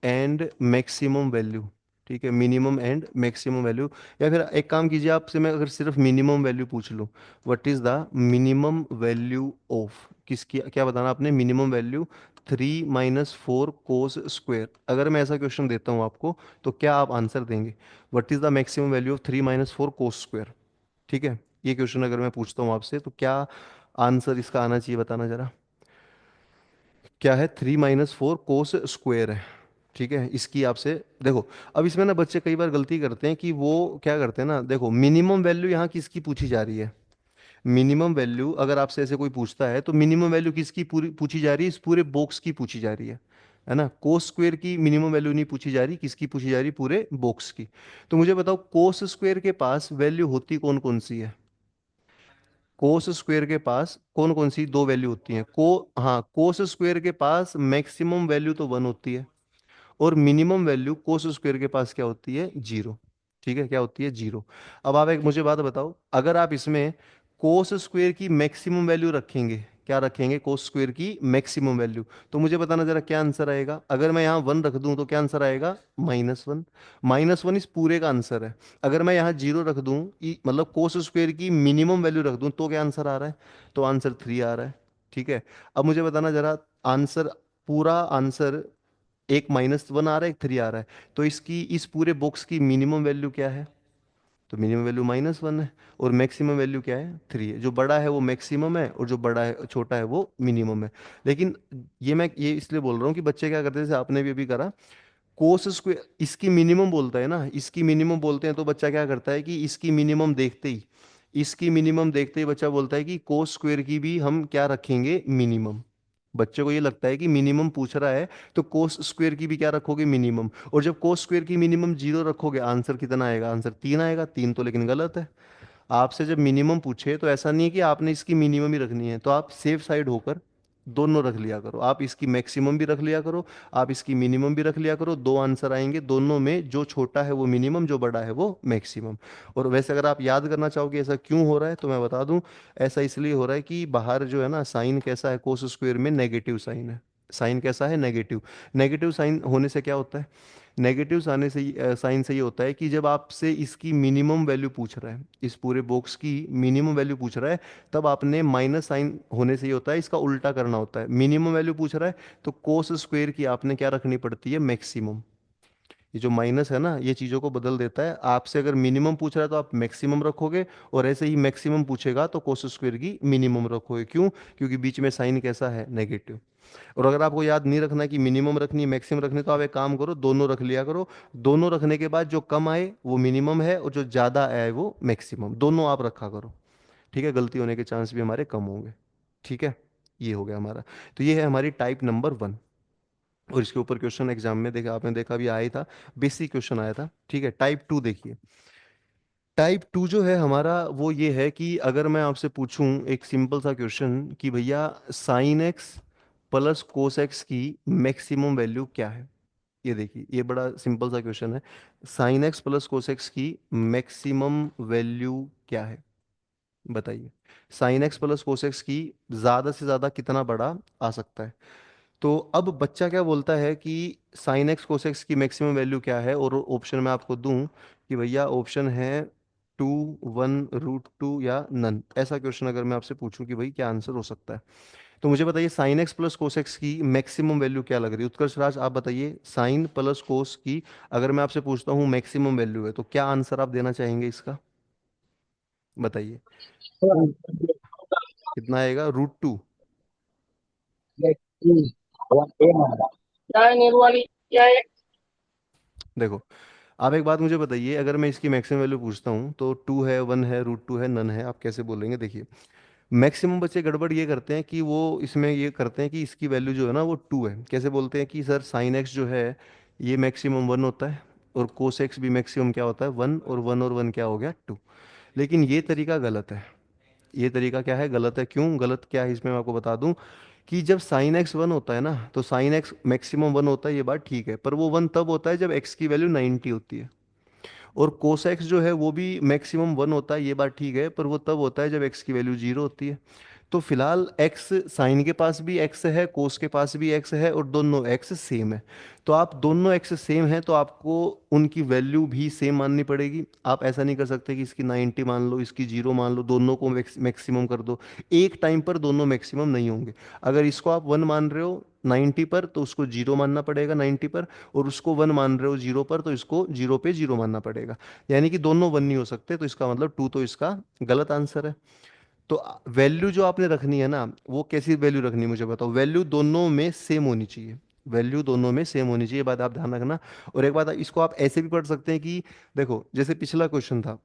and maximum value. ठीक है, मिनिमम एंड मैक्सिमम वैल्यू। या फिर एक काम कीजिए, आपसे मैं अगर सिर्फ मिनिमम वैल्यू पूछ लूँ, what is the minimum value of, किसकी, क्या बताना आपने, मिनिमम वैल्यू 3 - 4 कोस स्क्वायर। अगर मैं ऐसा क्वेश्चन देता हूँ आपको, तो क्या आप आंसर देंगे, what is the maximum value of 3 - 4 cos square. ठीक है, ये क्वेश्चन अगर मैं पूछता हूँ आपसे, तो क्या आंसर इसका आना चाहिए, बताना जरा। क्या है, 3 - 4 कोस स्क्वायर है। ठीक है, इसकी आपसे देखो, अब इसमें ना बच्चे कई बार गलती करते हैं कि वो क्या करते हैं ना, देखो मिनिमम वैल्यू यहाँ किसकी पूछी जा रही है। मिनिमम वैल्यू अगर आपसे ऐसे कोई पूछता है, तो मिनिमम वैल्यू किसकी पूरी पूछी जा रही है, इस पूरे बॉक्स की पूछी जा रही है। है ना। कोस स्क्वेयर की मिनिमम वैल्यू नहीं पूछी जा रही, किसकी पूछी जा रही, पूरे बॉक्स की। तो मुझे बताओ कोस स्क्वेयर के पास वैल्यू होती कौन कौन सी है। कोस स्क्वेयर के पास कौन कौन सी दो वैल्यू होती हैं को। हाँ, कोस स्क्वेयर के पास मैक्सिमम वैल्यू तो वन होती है, और मिनिमम वैल्यू कोस स्क्वेयर के पास क्या होती है, जीरो। ठीक है, क्या होती है, जीरो। अब आप एक मुझे बात बताओ, अगर आप इसमें कोस स्क्वेयर की मैक्सिमम वैल्यू रखेंगे, क्या रखेंगे, कोस स्क्वेयर की मैक्सिमम वैल्यू, तो मुझे बताना जरा क्या आंसर आएगा। अगर मैं यहाँ वन रख दूं तो क्या आंसर आएगा, -1। -1 इस पूरे का आंसर है। अगर मैं यहाँ जीरो रख दूं, मतलब कोस स्क्वेयर की मिनिमम वैल्यू रख दूं, तो क्या आंसर आ रहा है, तो आंसर 3 आ रहा है। ठीक है। अब मुझे बताना जरा, आंसर, पूरा आंसर, एक -1 आ रहा है, एक 3 आ रहा है, तो इसकी इस पूरे बॉक्स की मिनिमम वैल्यू क्या है, तो मिनिमम वैल्यू -1 है, और मैक्सिमम वैल्यू क्या है, 3 है। जो बड़ा है वो मैक्सिमम है, और जो बड़ा है, छोटा है, वो मिनिमम है। लेकिन ये मैं ये इसलिए बोल रहा हूँ कि बच्चे क्या करते हैं, जैसे आपने भी अभी करा, कोस स्क्वेयर इसकी मिनिमम बोलता है ना, इसकी मिनिमम बोलते हैं, तो बच्चा क्या करता है कि इसकी मिनिमम देखते ही, इसकी मिनिमम देखते ही बच्चा बोलता है कि कोस स्क्वेयर की भी हम क्या रखेंगे, मिनिमम। बच्चे को ये लगता है कि मिनिमम पूछ रहा है, तो कोस स्क्वेयर की भी क्या रखोगे, मिनिमम। और जब कोस स्क्वेयर की मिनिमम जीरो रखोगे, आंसर कितना आएगा, आंसर 3 आएगा। 3 तो लेकिन गलत है। आपसे जब मिनिमम पूछे तो ऐसा नहीं है कि आपने इसकी मिनिमम ही रखनी है, तो आप सेफ साइड होकर दोनों रख लिया करो। आप इसकी मैक्सिमम भी रख लिया करो, आप इसकी मिनिमम भी रख लिया करो। दो आंसर आएंगे, दोनों में जो छोटा है वो मिनिमम, जो बड़ा है वो मैक्सिमम। और वैसे अगर आप याद करना चाहोगे ऐसा क्यों हो रहा है, तो मैं बता दूं, ऐसा इसलिए हो रहा है कि बाहर जो है ना, साइन कैसा है, कोस स्क्वायर में नेगेटिव साइन है। साइन कैसा है, नेगेटिव। नेगेटिव साइन होने से क्या होता है, नेगेटिव आने से साइन से ये होता है कि जब आपसे इसकी मिनिमम वैल्यू पूछ रहा है, इस पूरे बॉक्स की मिनिमम वैल्यू पूछ रहा है, तब आपने माइनस साइन होने से ये होता है, इसका उल्टा करना होता है। मिनिमम वैल्यू पूछ रहा है, तो कोस स्क्वायर की आपने क्या रखनी पड़ती है, मैक्सिमम। ये जो माइनस है ना, ये चीज़ों को बदल देता है। आपसे अगर मिनिमम पूछ रहा है तो आप मैक्सिमम रखोगे, और ऐसे ही मैक्सिमम पूछेगा तो कोस स्क्वायर की मिनिमम रखोगे। क्यों, क्योंकि बीच में साइन कैसा है, नेगेटिव। और अगर आपको याद नहीं रखना कि मिनिमम रखनी है मैक्सिमम रखनी है, तो आप एक काम करो, दोनों रख लिया करो। दोनों रखने के बाद जो कम आए वो मिनिमम है, और जो ज़्यादा आए वो मैक्सिमम, दोनों आप रखा करो। ठीक है, गलती होने के चांस भी हमारे कम होंगे। ठीक है, ये हो गया हमारा। तो ये है हमारी टाइप नंबर 1। और इसके ऊपर क्वेश्चन एग्जाम में देखा, आपने देखा भी आया था, बेसिक क्वेश्चन आया था। ठीक है, टाइप 2 देखिए। टाइप 2 जो है हमारा, वो ये है कि अगर मैं आपसे पूछूं एक सिंपल सा क्वेश्चन कि भैया sign x plus cos x की मैक्सिमम वैल्यू क्या है। ये देखिए, ये बड़ा सिंपल सा क्वेश्चन है। Sign x plus cos x की मैक्सिमम वैल्यू क्या है, बताइए। Sign x plus cos x की ज़्यादा से ज़्यादा कितना बड़ा आ सकता है। तो अब बच्चा क्या बोलता है कि साइन एक्स कोस एक्स की मैक्सिमम वैल्यू क्या है, और ऑप्शन मैं आपको दूं कि भैया ऑप्शन है 2, 1, √2 या नन। ऐसा क्वेश्चन अगर मैं आपसे पूछूं कि भाई क्या आंसर हो सकता है, तो मुझे बताइए sign x plus cos x की मैक्सिमम वैल्यू क्या लग रही है। उत्कर्ष राज आप बताइए, साइन प्लस कोस की अगर मैं आपसे पूछता हूँ मैक्सिमम वैल्यू है, तो क्या आंसर आप देना चाहेंगे इसका, बताइए। कितना आएगा, √2। क्या है निर्वाणी, क्या है? देखो, आप एक बात मुझे बताइए, अगर मैं इसकी मैक्सिमम वैल्यू पूछता हूँ तो 2 है, 1 है, √2 है, नन है, आप कैसे बोलेंगे, देखिए। मैक्सिमम बच्चे गड़बड़ ये करते हैं कि वो इसमें ये करते हैं कि इसकी वैल्यू जो है ना वो 2 है। कैसे बोलते हैं कि सर साइन एक्स जो है ये मैक्सिमम 1 होता है, और कोस एक्स भी मैक्सिमम क्या होता है, 1, और 1 और 1 क्या हो गया, 2। लेकिन ये तरीका गलत है। ये तरीका क्या है, गलत है। क्यों गलत, क्या है इसमें मैं आपको बता दूं कि जब साइन एक्स 1 होता है ना, तो साइन एक्स मैक्सिमम 1 होता है, ये बात ठीक है, पर वो 1 तब होता है जब एक्स की वैल्यू 90 होती है। और कोसेक्स जो है वो भी मैक्सिमम 1 होता है, ये बात ठीक है, पर वो तब होता है जब एक्स की वैल्यू 0 होती है। तो फिलहाल एक्स, साइन के पास भी एक्स है, कोस के पास भी एक्स है, और दोनों एक्स सेम है। तो आप दोनों एक्स सेम है, तो आपको उनकी वैल्यू भी सेम माननी पड़ेगी। आप ऐसा नहीं कर सकते कि इसकी 90 मान लो, इसकी 0 मान लो, दोनों को मैक्सिमम कर दो। एक टाइम पर दोनों मैक्सिमम नहीं होंगे। अगर इसको आप 1 मान रहे हो 90 पर, तो उसको 0 मानना पड़ेगा 90 पर। और उसको 1 मान रहे हो 0 पर, तो इसको 0 पे 0 मानना पड़ेगा। यानी कि दोनों 1 नहीं हो सकते, तो इसका मतलब 2 तो इसका गलत आंसर है। तो वैल्यू जो आपने रखनी है ना, वो कैसी वैल्यू रखनी है मुझे बताओ। वैल्यू दोनों में सेम होनी चाहिए, वैल्यू दोनों में सेम होनी चाहिए, बात आप ध्यान रखना। और एक बात, इसको आप ऐसे भी पढ़ सकते हैं कि देखो, जैसे पिछला क्वेश्चन था,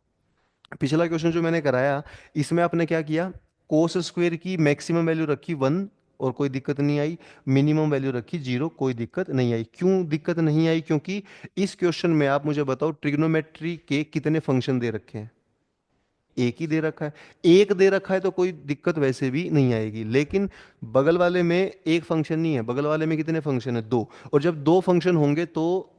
पिछला क्वेश्चन जो मैंने कराया, इसमें आपने क्या किया, कोस स्क्वेयर की मैक्सिमम वैल्यू रखी 1, और कोई दिक्कत नहीं आई। मिनिमम वैल्यू रखी जीरो, कोई दिक्कत नहीं आई। क्यों दिक्कत नहीं आई? क्योंकि इस क्वेश्चन में आप मुझे बताओ ट्रिग्नोमेट्री के कितने फंक्शन दे रखे हैं? एक ही दे रखा है। एक दे रखा है तो कोई दिक्कत वैसे भी नहीं आएगी, लेकिन बगल वाले में एक फंक्शन नहीं है, बगल वाले में कितने फंक्शन है? दो। और जब दो फंक्शन होंगे तो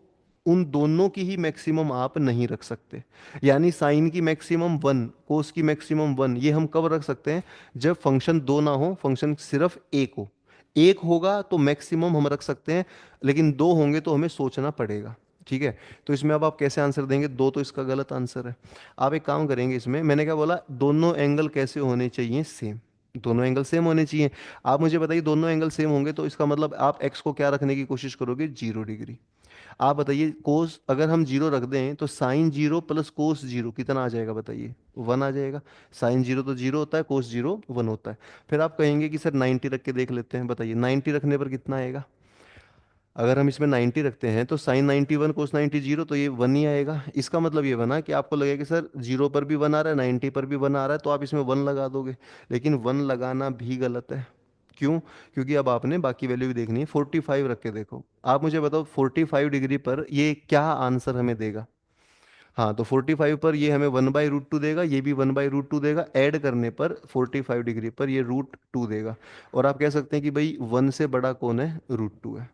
उन दोनों की ही मैक्सिमम आप नहीं रख सकते। यानी साइन की मैक्सिमम वन, कोस की मैक्सिमम वन, ये हम कब रख सकते हैं? जब फंक्शन दो ना हो, फंक्शन सिर्फ एक हो। एक होगा तो मैक्सिमम हम रख सकते हैं, लेकिन दो होंगे तो हमें सोचना पड़ेगा। ठीक है। तो इसमें अब आप कैसे आंसर देंगे? दो तो इसका गलत आंसर है। आप एक काम करेंगे, इसमें मैंने क्या बोला, दोनों एंगल कैसे होने चाहिए? सेम। दोनों एंगल सेम होने चाहिए। आप मुझे बताइए, दोनों एंगल सेम होंगे तो इसका मतलब आप एक्स को क्या रखने की कोशिश करोगे? 0 डिग्री। आप बताइए, कोस अगर हम जीरो रख दें तो sine zero plus cos zero कितना आ जाएगा? बताइए। वन आ जाएगा। साइन जीरो तो जीरो होता है, कोस जीरो वन होता है। फिर आप कहेंगे कि सर 90 रख के देख लेते हैं। बताइए 90 रखने पर कितना आएगा? अगर हम इसमें 90 रखते हैं तो साइन 91 कोस 90 जीरो, तो ये वन ही आएगा। इसका मतलब ये बना कि आपको लगेगा कि सर जीरो पर भी वन आ रहा है, 90 पर भी वन आ रहा है, तो आप इसमें वन लगा दोगे। लेकिन वन लगाना भी गलत है। क्यों? क्योंकि अब आपने बाकी वैल्यू भी देखनी है। 45 रख के देखो। आप मुझे बताओ 45 डिग्री पर ये क्या आंसर हमें देगा? हाँ, तो 45 पर ये हमें 1/√2 देगा, ये भी 1/√2 देगा। ऐड करने पर 45 डिग्री पर ये √2 देगा। और आप कह सकते हैं कि भाई वन से बड़ा कौन है? √2 है।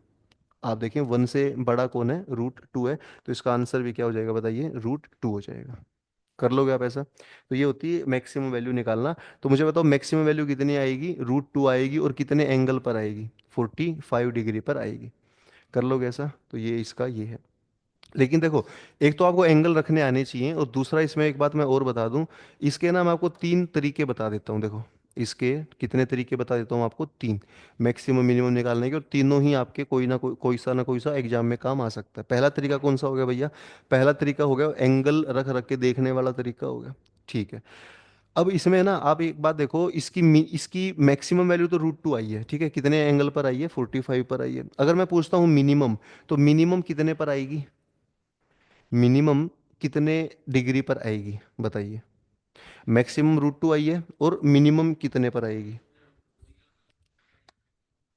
आप देखें, वन से बड़ा कौन है? √2 है। तो इसका आंसर भी क्या हो जाएगा? बताइए, √2 हो जाएगा। कर लोगे आप ऐसा? तो ये होती है मैक्सिमम वैल्यू निकालना। तो मुझे बताओ मैक्सिमम वैल्यू कितनी आएगी? √2 आएगी, और कितने एंगल पर आएगी? 45 डिग्री पर आएगी। कर लोगे ऐसा? तो ये इसका ये है। लेकिन देखो, एक तो आपको एंगल रखने आने चाहिए, और दूसरा इसमें एक बात मैं और बता दूं। इसके ना मैं आपको तीन तरीके बता देता हूँ। देखो, इसके कितने तरीके बता देता हूँ आपको? तीन। मैक्सिमम मिनिमम निकालने के, और तीनों ही आपके कोई सा एग्जाम में काम आ सकता है। पहला तरीका कौन सा हो गया भैया? पहला तरीका हो गया एंगल रख रख के देखने वाला तरीका हो गया। ठीक है। अब इसमें ना आप एक बात देखो, इसकी मैक्सिमम वैल्यू तो √2 आई है। ठीक है, कितने एंगल पर आई है? 45 पर आई है। अगर मैं पूछता हूँ मिनिमम, तो मिनिमम कितने पर आएगी? मिनिमम कितने डिग्री पर आएगी? बताइए। मैक्सिमम √2 आई है, और मिनिमम कितने पर आएगी?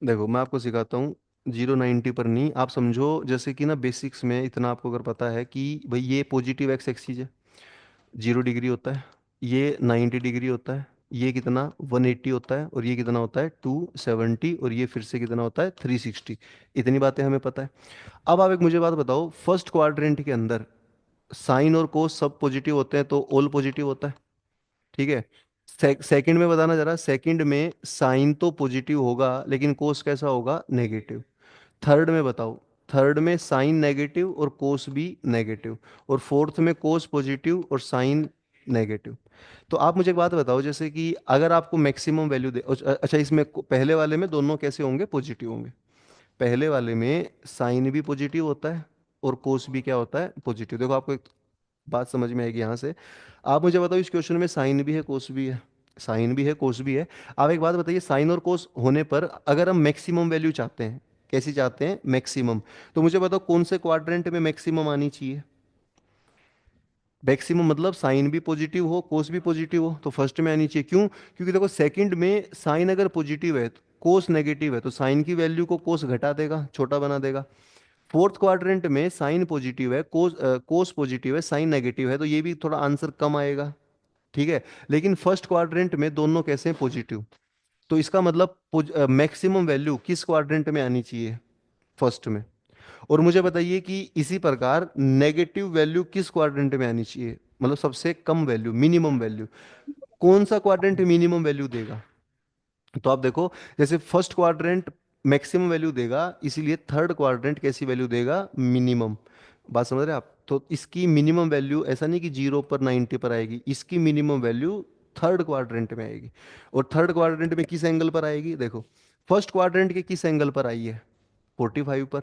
देखो मैं आपको सिखाता हूँ। 0 90 पर नहीं, आप समझो जैसे कि ना बेसिक्स में इतना आपको अगर पता है कि भाई ये पॉजिटिव एक्स एक्सिस है, 0 डिग्री होता है। ये 90 डिग्री होता है। ये कितना? 180 होता है। और ये कितना होता है? 270। और ये फिर से कितना होता है? 360। इतनी बातें हमें पता है। अब आप एक मुझे बात बताओ, फर्स्ट क्वाड्रेंट के अंदर साइन और कोस सब पॉजिटिव होते हैं, तो ऑल पॉजिटिव होता है। ठीक है। सेकंड में बताना जरा, सेकंड में साइन तो पॉजिटिव होगा, लेकिन कोस कैसा होगा? नेगेटिव। थर्ड में बताओ, थर्ड में साइन नेगेटिव और कोस भी नेगेटिव। और फोर्थ में कोस पॉजिटिव और साइन नेगेटिव। तो आप मुझे एक बात बताओ, जैसे कि अगर आपको मैक्सिमम वैल्यू दे, अच्छा इसमें पहले वाले में दोनों कैसे होंगे? पॉजिटिव होंगे। पहले वाले में साइन भी पॉजिटिव होता है, और कोस भी क्या होता है? पॉजिटिव। देखो आपको एक बात समझ में आएगी यहाँ से। आप मुझे बताओ, इस क्वेश्चन में साइन भी है, कोस भी है। साइन भी है, कोस भी है। आप एक बात बताइए, साइन और कोस होने पर अगर हम मैक्सिमम वैल्यू चाहते हैं, कैसी चाहते हैं? मैक्सिमम। तो मुझे बताओ कौन से क्वाड्रेंट में मैक्सिमम आनी चाहिए? मैक्सिमम मतलब साइन भी पॉजिटिव हो, कोस भी पॉजिटिव हो, तो फर्स्ट में आनी चाहिए। क्यों? क्योंकि देखो सेकंड में साइन अगर पॉजिटिव है, कोस नेगेटिव है, तो साइन की वैल्यू को कोस घटा देगा, छोटा बना देगा। फोर्थ क्वाड्रेंट में साइन पॉजिटिव है, कोस पॉजिटिव है, साइन नेगेटिव है, तो ये भी थोड़ा आंसर कम आएगा। ठीक है। लेकिन फर्स्ट क्वाड्रेंट में दोनों कैसे हैं? पॉजिटिव। तो इसका मतलब मैक्सिमम वैल्यू किस क्वाड्रेंट में आनी चाहिए? फर्स्ट में। और मुझे बताइए कि इसी प्रकार नेगेटिव वैल्यू किस क्वाड्रेंट में आनी चाहिए? मतलब सबसे कम वैल्यू, मिनिमम वैल्यू। कौन सा क्वाड्रेंट मिनिमम वैल्यू देगा? तो आप देखो, जैसे फर्स्ट क्वाड्रेंट मैक्सिमम वैल्यू देगा, इसीलिए थर्ड क्वाड्रेंट कैसी वैल्यू देगा? मिनिमम। बात समझ रहे हैं आप? तो इसकी मिनिमम वैल्यू ऐसा नहीं कि 0 पर 90 पर आएगी, इसकी मिनिमम वैल्यू थर्ड क्वाड्रेंट में आएगी। और थर्ड क्वाड्रेंट में किस एंगल पर आएगी? देखो, फर्स्ट क्वाड्रेंट के किस एंगल पर आई है? 45 पर।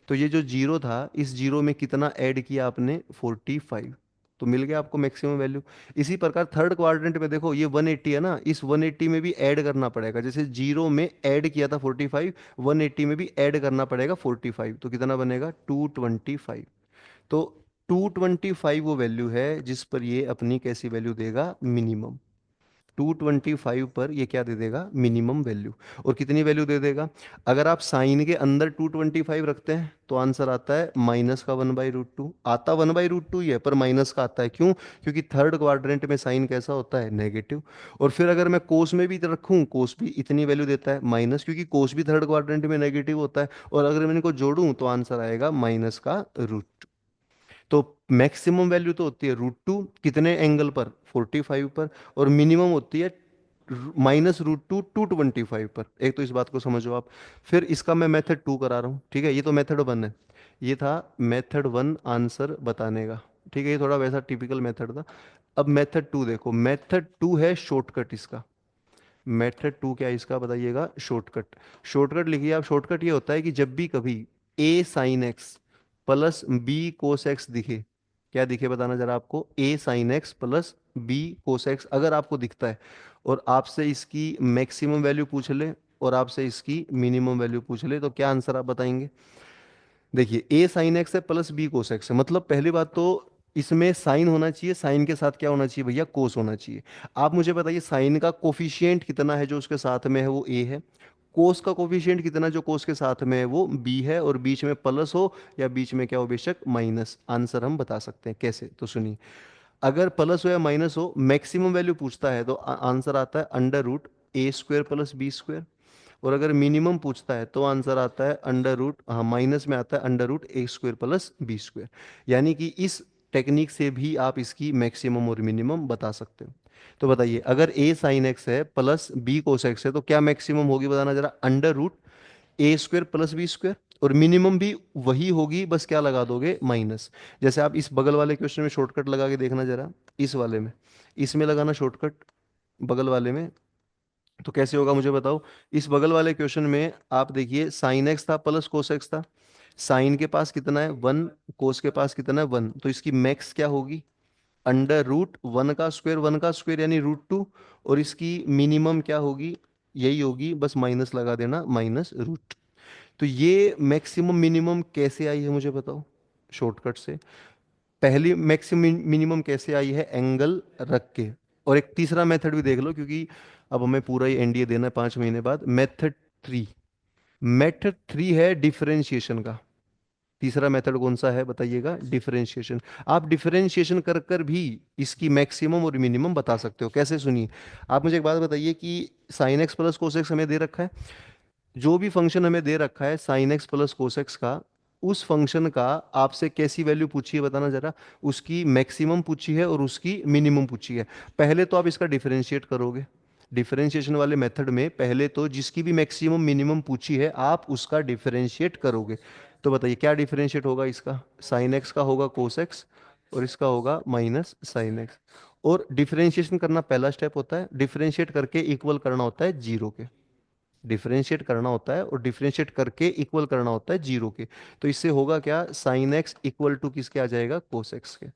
तो ये जो जीरो था, इस जीरो में कितना ऐड किया आपने? 45। तो मिल गया आपको मैक्सिमम वैल्यू। इसी प्रकार थर्ड क्वाड्रेंट में देखो, ये 180 है ना, इस 180 में भी ऐड करना पड़ेगा। जैसे जीरो में ऐड किया था 45, 180 में भी ऐड करना पड़ेगा 45। तो कितना बनेगा? 225। तो 225 वो वैल्यू है जिस पर ये अपनी कैसी वैल्यू देगा? मिनिमम। 225 पर ये क्या दे देगा, मिनिमम वैल्यू। और कितनी वैल्यू दे देगा, अगर आप साइन के अंदर 225 रखते हैं तो आंसर आता है माइनस का 1/√2। आता 1/√2 ही है पर माइनस का आता है, क्यों, क्योंकि थर्ड क्वाड्रेंट में साइन कैसा होता है, नेगेटिव। और फिर अगर मैं कोस में भी रखूं, कोस भी इतनी वैल्यू देता है माइनस, क्योंकि कोस भी थर्ड क्वाड्रेंट में नेगेटिव होता है। और अगर मैं इनको जोड़ूं तो आंसर आएगा माइनस का रूट। तो मैक्सिमम वैल्यू तो होती है √2 कितने एंगल पर, 45 पर। और मिनिमम होती है -√2 225 पर। एक तो इस बात को समझो आप। फिर इसका मैं मेथड 2 करा रहा हूँ, ठीक है, ये तो मेथड 1 है। ये था मेथड 1 आंसर बताने का, ठीक है, ये थोड़ा वैसा टिपिकल मेथड था। अब मेथड 2 देखो, मेथड 2 है शॉर्टकट इसका। मेथड 2 क्या है इसका बताइएगा, शॉर्टकट। शॉर्टकट लिखिए आप। शॉर्टकट ये होता है कि जब भी कभी a sine x plus b cos x दिखे, क्या दिखे बताना जरा आपको, a sine x plus b cos x अगर आपको दिखता है, और आपसे इसकी मैक्सिमम वैल्यू पूछ ले और आपसे इसकी मिनिमम वैल्यू पूछ ले, तो क्या आंसर आप बताएंगे। देखिए a साइन एक्स है प्लस बी कोस एक्स है, मतलब पहली बात तो इसमें साइन होना चाहिए, साइन के साथ क्या होना चाहिए भैया, कोस होना चाहिए। आप मुझे बताइए साइन का कोफिशिएंट कितना है जो उसके साथ में है, वो a है। कोस का कोफिशिएंट कितना जो कोस के साथ में है, वो b है। और बीच में प्लस हो या बीच में क्या हो, बेशक माइनस। आंसर हम बता सकते हैं कैसे, तो सुनिए। अगर प्लस हो या माइनस हो, मैक्सिमम वैल्यू पूछता है तो आंसर आता है √a² प्लस b²। और अगर मिनिमम पूछता है तो आंसर आता है अंडर रूट, हाँ माइनस में आता है √a² प्लस b²। यानी कि इस टेक्निक से भी आप इसकी मैक्सिमम और मिनिमम बता सकते हो। तो बताइए, अगर a साइन एक्स है प्लस b कोस एक्स है तो क्या मैक्सिमम होगी बताना जरा, √a² प्लस b²। और मिनिमम भी वही होगी, बस क्या लगा दोगे, माइनस। जैसे आप इस बगल वाले क्वेश्चन में शॉर्टकट लगा के देखना जरा, इस वाले में, इसमें लगाना शॉर्टकट बगल वाले में। तो कैसे होगा मुझे बताओ। इस बगल वाले क्वेश्चन में आप देखिए, साइन एक्स था प्लस कोस एक्स था। साइन के पास कितना है 1, कोस के पास कितना है 1, तो इसकी मैक्स क्या होगी, √1 का स्क्वायर, 1 का स्क्वायर यानी √2। और इसकी मिनिमम क्या होगी, यही होगी, बस माइनस लगा देना, माइनस रूट। तो ये मैक्सिमम मिनिमम कैसे आई है मुझे बताओ, शॉर्टकट से। पहली मैक्सिमम मिनिमम कैसे आई है, एंगल रख के। और एक तीसरा मेथड भी देख लो, क्योंकि अब हमें पूरा ही एनडीए देना है 5 महीने बाद। मेथड 3, मेथड 3 है डिफरेंशिएशन का। तीसरा मेथड कौन सा है बताइएगा, डिफरेंशिएशन। आप डिफरेंशिएशन कर कर भी इसकी मैक्सिमम और मिनिमम बता सकते हो, कैसे सुनिए। आप मुझे एक बात बताइए कि sign x plus cos x हमें दे रखा है, जो भी फंक्शन हमें दे रखा है sign x plus cos x का, उस फंक्शन का आपसे कैसी वैल्यू पूछी है बताना जरा। उसकी मैक्सिमम पूछी है और उसकी मिनिमम पूछी है। पहले तो आप इसका डिफरेंशिएट करोगे, डिफरेंशिएशन वाले मेथड में पहले तो जिसकी भी मैक्सिमम मिनिमम पूछी है आप उसका डिफरेंशिएट करोगे। तो बताइए क्या डिफरेंशिएट होगा इसका, साइन एक्स का होगा कोस एक्स और इसका होगा माइनस साइन एक्स। और डिफरेंशिएशन करना पहला स्टेप होता है, डिफरेंशिएट करके इक्वल करना होता है जीरो के। डिफरेंशिएट करना होता है और डिफरेंशिएट करके इक्वल करना होता है जीरो के। तो इससे होगा क्या, साइन एक्स इक्वल टू किसके आ जाएगा, कोस एक्स के।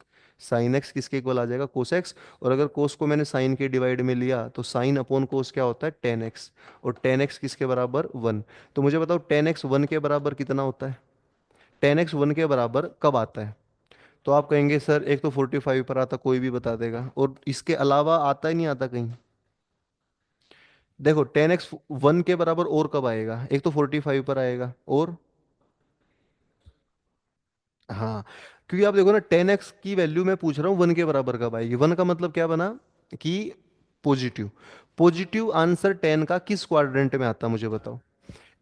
साइन एक्स किसके इक्वल आ जाएगा, कोस एक्स। और अगर कोस को मैंने साइन के डिवाइड में लिया तो साइन अपॉन कोस क्या होता है, 10x। और 10x किसके बराबर, 1। तो मुझे बताओ 10x 1 के बराबर कितना होता है, 10x 1 के बराबर कब आता है। तो आप कहेंगे सर एक तो 45 पर आता, कोई भी बता देगा, और इसके अलावा आता ही नहीं आता कहीं। देखो 10x 1 के बराबर और कब आएगा, एक तो 45 पर आएगा, और हाँ, क्योंकि आप देखो ना 10x की वैल्यू मैं पूछ रहा हूँ 1 के बराबर कब आएगी। 1 का मतलब क्या बना कि पॉजिटिव। पॉजिटिव आंसर 10 का किस क्वाड्रेंट में आता है मुझे बताओ।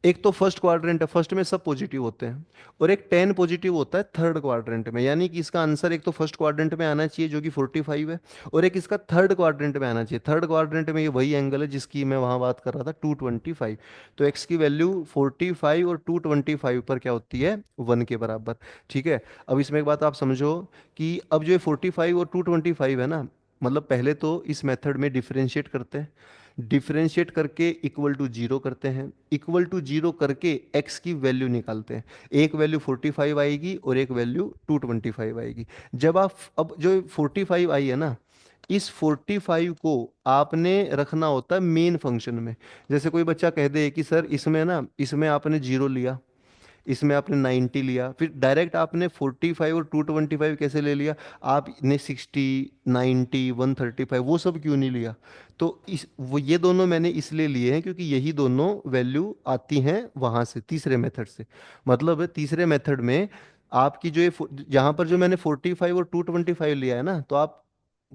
एक तो फर्स्ट क्वाड्रेंट है, फर्स्ट में सब पॉजिटिव होते हैं। और एक 10 पॉजिटिव होता है थर्ड क्वाड्रेंट में, यानी कि इसका आंसर एक तो फर्स्ट क्वाड्रेंट में आना चाहिए जो कि 45 है, और एक इसका थर्ड क्वाड्रेंट में आना चाहिए। थर्ड क्वाड्रेंट में ये वही एंगल है जिसकी मैं वहां बात कर रहा था, 225। तो एक्स की वैल्यू 45 और 225 पर क्या होती है, 1 के बराबर। ठीक है। अब इसमें एक बात आप समझो कि अब जो 45 और 225 है ना, मतलब पहले तो इस मेथड में डिफरेंशिएट करते हैं, डिफरेंशिएट करके इक्वल टू जीरो करते हैं, इक्वल टू जीरो करके एक्स की वैल्यू निकालते हैं। एक वैल्यू 45 आएगी और एक वैल्यू 225 आएगी। जब आप, अब जो 45 आई है ना, इस 45 को आपने रखना होता है मेन फंक्शन में। जैसे कोई बच्चा कह दे कि सर इसमें ना, इसमें आपने जीरो लिया, इसमें आपने 90 लिया, फिर डायरेक्ट आपने 45 और 225 कैसे ले लिया? आपने 60, 90, 135 वो सब क्यों नहीं लिया? तो इस वो ये दोनों मैंने इसलिए लिए हैं क्योंकि यही दोनों वैल्यू आती हैं वहां से, तीसरे मेथड से। मतलब तीसरे मेथड में आपकी जो ये यहाँ पर जो मैंने 45 और 225 लिया है ना, तो आप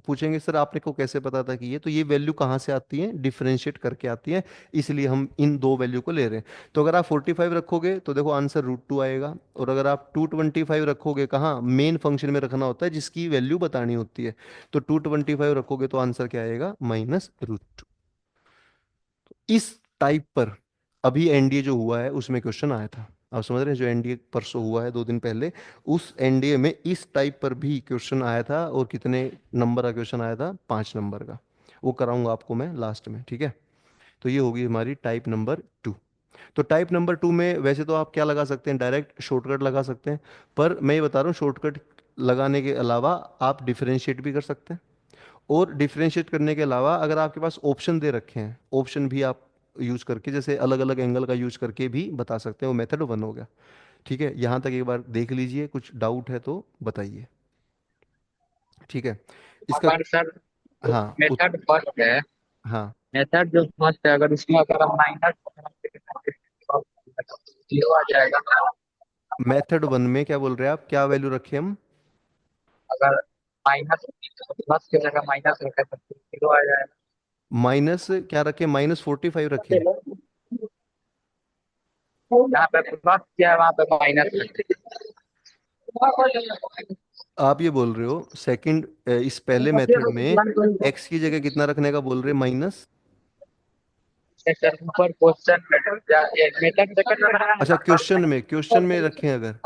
पूछेंगे सर आपने को कैसे पता था कि ये, तो ये वैल्यू कहाँ से आती है? डिफरेंशिएट करके आती है, इसलिए हम इन दो वैल्यू को ले रहे हैं। तो अगर आप 45 रखोगे तो देखो आंसर √2 आएगा, और अगर आप 225 रखोगे, कहाँ मेन फंक्शन में रखना होता है जिसकी वैल्यू बतानी होती है, तो 225 रखोगे तो आंसर क्या आएगा? -√2। इस टाइप पर अभी एनडीए जो हुआ है उसमें क्वेश्चन आया था। आप समझ रहे हैं, जो एनडीए परसों हुआ है 2 दिन पहले, उस एनडीए में इस टाइप पर भी क्वेश्चन आया था, और कितने नंबर का क्वेश्चन आया था? 5 नंबर का। वो कराऊंगा आपको मैं लास्ट में, ठीक है। तो ये होगी हमारी टाइप नंबर 2। तो टाइप नंबर 2 में वैसे तो आप क्या लगा सकते हैं? डायरेक्ट शॉर्टकट लगा सकते हैं, पर मैं ये बता रहा हूँ शॉर्टकट लगाने के अलावा आप डिफरेंशिएट भी कर सकते हैं। और डिफरेंशिएट करने के अलावा अगर आपके पास ऑप्शन दे रखे हैं, ऑप्शन भी आप यूज करके, जैसे अलग अलग एंगल का यूज करके भी बता सकते हैं, वो मेथड 1 हो गया। ठीक है, यहाँ तक एक बार देख लीजिए, कुछ डाउट है तो बताइए। ठीक है, इसका। हमारे सर हाँ मेथड फर्स्ट है। हाँ, मेथड जो फर्स्ट है, अगर उसमें अगर हम माइनस जीरो आ जाएगा। मेथड 1 में क्या बोल रहे हैं आप, क्या वैल्यू रखे हम? अगर माइनस प्लस की जगह माइनस रखे तो जीरो आ जाएगा। माइनस क्या रखे? -45 रखे। जहाँ पे प्लस किया है वहाँ पे माइनस रखे। आप ये बोल रहे हो सेकंड, इस पहले मेथड में एक्स की जगह कितना रखने का बोल रहे हैं? माइनस। सर ऊपर क्वेश्चन मेथड सेकंड में अच्छा, बनाया क्वेश्चन में रखें अगर,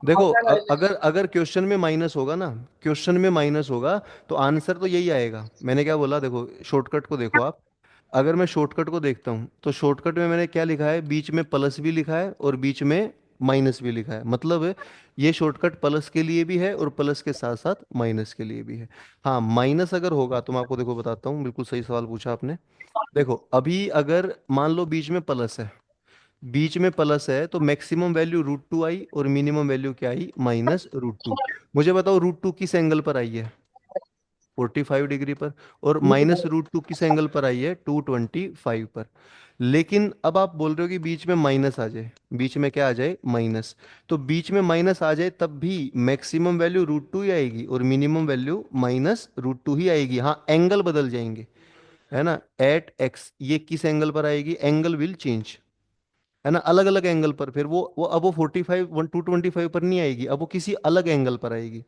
देखो अगर अगर क्वेश्चन में माइनस होगा ना, क्वेश्चन में माइनस होगा, तो आंसर तो यही आएगा। मैंने क्या बोला, देखो शॉर्टकट को देखो आप। अगर मैं शॉर्टकट को देखता हूँ तो शॉर्टकट में मैंने क्या लिखा है? बीच में प्लस भी लिखा है और बीच में माइनस भी लिखा है। मतलब ये शॉर्टकट प्लस के लिए भी है और प्लस के साथ साथ माइनस के लिए भी है। हाँ, माइनस अगर होगा तो मैं आपको देखो बताता हूँ, बिल्कुल सही सवाल पूछा आपने। देखो अभी अगर मान लो बीच में प्लस है, बीच में प्लस है, तो मैक्सिमम वैल्यू √2 आई और मिनिमम वैल्यू क्या आई? -√2। मुझे बताओ √2 किस एंगल पर आई है? 45 डिग्री पर। और -√2 किस एंगल पर आई है? 225 पर। लेकिन अब आप बोल रहे हो कि बीच में माइनस आ जाए, बीच में क्या आ जाए? माइनस। तो बीच में माइनस आ जाए तब भी मैक्सिमम वैल्यू √2 ही आएगी और मिनिमम वैल्यू -√2 ही आएगी। हाँ, एंगल बदल जाएंगे, है ना। एट एक्स ये किस एंगल पर आएगी? एंगल विल चेंज, है ना, अलग अलग एंगल पर। फिर वो अब वो 225 पर नहीं आएगी, अब वो किसी अलग एंगल पर आएगी।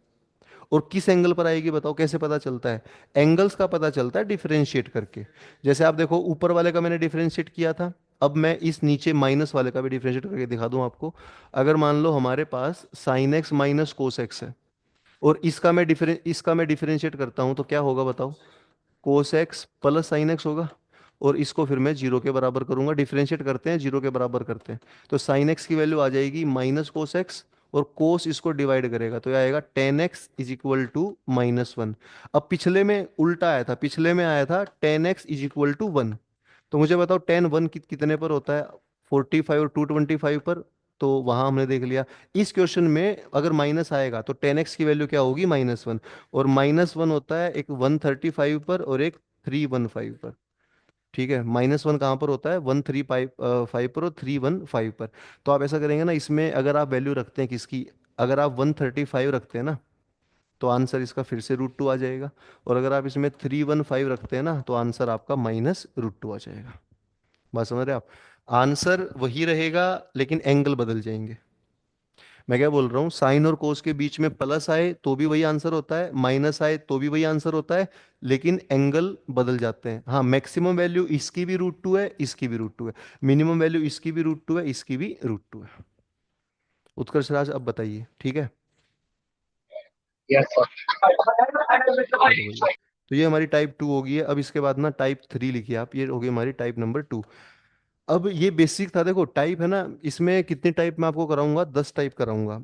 और किस एंगल पर आएगी बताओ, कैसे पता चलता है? एंगल्स का पता चलता है डिफरेंशिएट करके। जैसे आप देखो ऊपर वाले का मैंने डिफरेंशिएट किया था, अब मैं इस नीचे माइनस वाले का भी डिफरेंशिएट करके दिखा दूं आपको। अगर मान लो हमारे पास sine x minus cos x है, और इसका मैं डिफरेंशिएट करता हूं तो क्या होगा बताओ? Cos x plus sine x होगा। और इसको फिर मैं जीरो के बराबर करूंगा, डिफरेंशिएट करते हैं जीरो के बराबर करते हैं, तो साइन एक्स की वैल्यू आ जाएगी -cos x, और कोस इसको डिवाइड करेगा तो ये आएगा tan x = -1। अब पिछले में उल्टा आया था, पिछले में आया था tan x = 1। तो मुझे बताओ tan 1 कितने पर होता है? 45 और 225 पर। तो वहां हमने देख लिया। इस क्वेश्चन में अगर माइनस आएगा तो tan x की वैल्यू क्या होगी? -1। और -1 होता है एक 135 पर और एक 315 पर। ठीक है, -1 कहाँ पर होता है? 135 पर और 315 पर। तो आप ऐसा करेंगे ना, इसमें अगर आप वैल्यू रखते हैं किसकी, अगर आप 135 रखते हैं ना, तो आंसर इसका फिर से √2 आ जाएगा। और अगर आप इसमें 315 रखते हैं ना, तो आंसर आपका -√2 आ जाएगा। बात समझ रहे हैं आप? आंसर वही रहेगा, लेकिन एंगल बदल जाएंगे। मैं क्या बोल रहा हूँ, साइन और कोस के बीच में प्लस आए तो भी वही आंसर होता है, माइनस आए तो भी वही आंसर होता है, लेकिन एंगल बदल जाते हैं। हाँ, मैक्सिमम वैल्यू इसकी भी √2 है, इसकी भी √2 है। मिनिमम वैल्यू इसकी भी √2 है, इसकी भी √2 है। उत्कर्ष राज अब बताइए, ठीक है। यस चलो भैया, तो ये हमारी टाइप 2 होगी है। अब इसके बाद ना टाइप 3 लिखिए आप, ये होगी हमारी टाइप नंबर 2। अब ये बेसिक था, देखो टाइप है ना, इसमें कितने टाइप मैं आपको कराऊंगा? 10 टाइप कराऊंगा।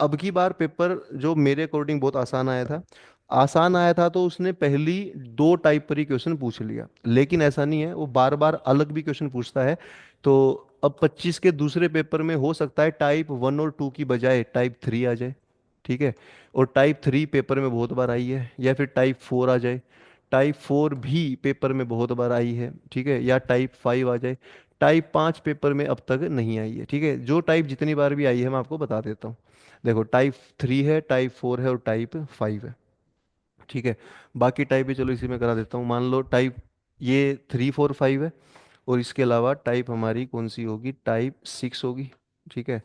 अब की बार पेपर जो मेरे अकॉर्डिंग बहुत आसान आया था, आसान आया था, तो उसने पहली 2 टाइप पर ही क्वेश्चन पूछ लिया। लेकिन ऐसा नहीं है, वो बार बार अलग भी क्वेश्चन पूछता है। तो अब 25 के दूसरे पेपर में हो सकता है टाइप 1 और 2 की बजाय टाइप 3 आ जाए, ठीक है। और टाइप 3 पेपर में बहुत बार आई है, या फिर टाइप 4 आ जाए। टाइप 4 भी पेपर में बहुत बार आई है, ठीक है, या टाइप 5 आ जाए। टाइप 5 पेपर में अब तक नहीं आई है, ठीक है। जो टाइप जितनी बार भी आई है मैं आपको बता देता हूँ। देखो, टाइप 3 है, टाइप 4 है और टाइप 5 है, ठीक है। बाकी टाइप भी चलो इसी में करा देता हूँ। मान लो टाइप ये 3 4 5 है, और इसके अलावा टाइप हमारी कौन सी होगी, टाइप 6 होगी, ठीक है,